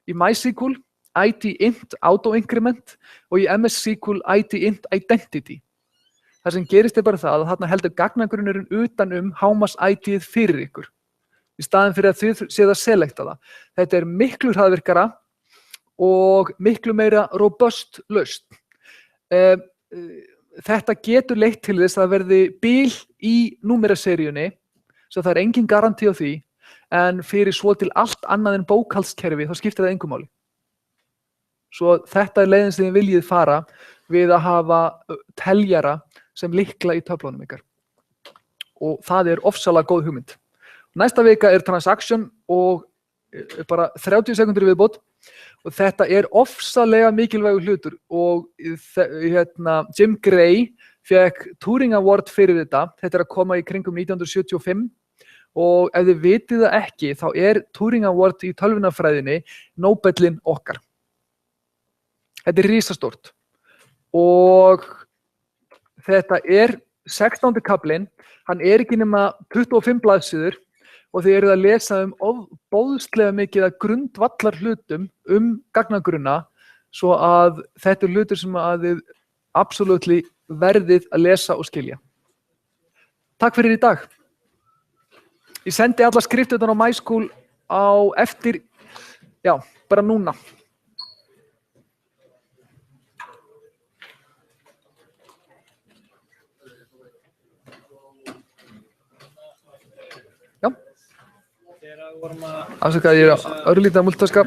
Speaker 1: Í MySQL, ID int auto-increment og í MS SQL ID int identity. Það sem gerist bara það að þarna heldur gagnagrunnurinn utan hámarks ID-ið fyrir ykkur. Í staðinn fyrir að þið séð að selecta það. Þetta miklu hraðvirkara og miklu meira robust lausn. Þetta getur leitt til þess að verði bil í númeraseríunni, svo það engin garanti á því, en fyrir svo til allt annað en bókhaldskerfi þá skiptir það engu máli. Svo þetta leiðin sem þið viljið fara við að hafa teljara sem lykla í töflunum ykkar. Og það ofsalega góð hugmynd. Næsta vika transaction og bara 30 sekundur viðbót. Og þetta ofsalega mikilvægur hlutur. Og Jim Gray fékk Turing Award fyrir þetta. Þetta að koma í kringum 1975. Og ef þið vitið það ekki, þá Turing Award í tölvunarfræðinni Nobelinn okkar. Þetta risastórt og þetta 16. kaflinn, hann ekki nema 25 blaðsíður og þið eruð að lesa ofboðslega mikið af grundvallar hlutum gagnagrunna svo að þetta hlutur sem að þið absolutely verðið að lesa og skilja. Takk fyrir í dag. Ég sendi alla skriftirnar á MySQL á eftir, bara núna. Afsakaðu, ég örlítið að multitaska.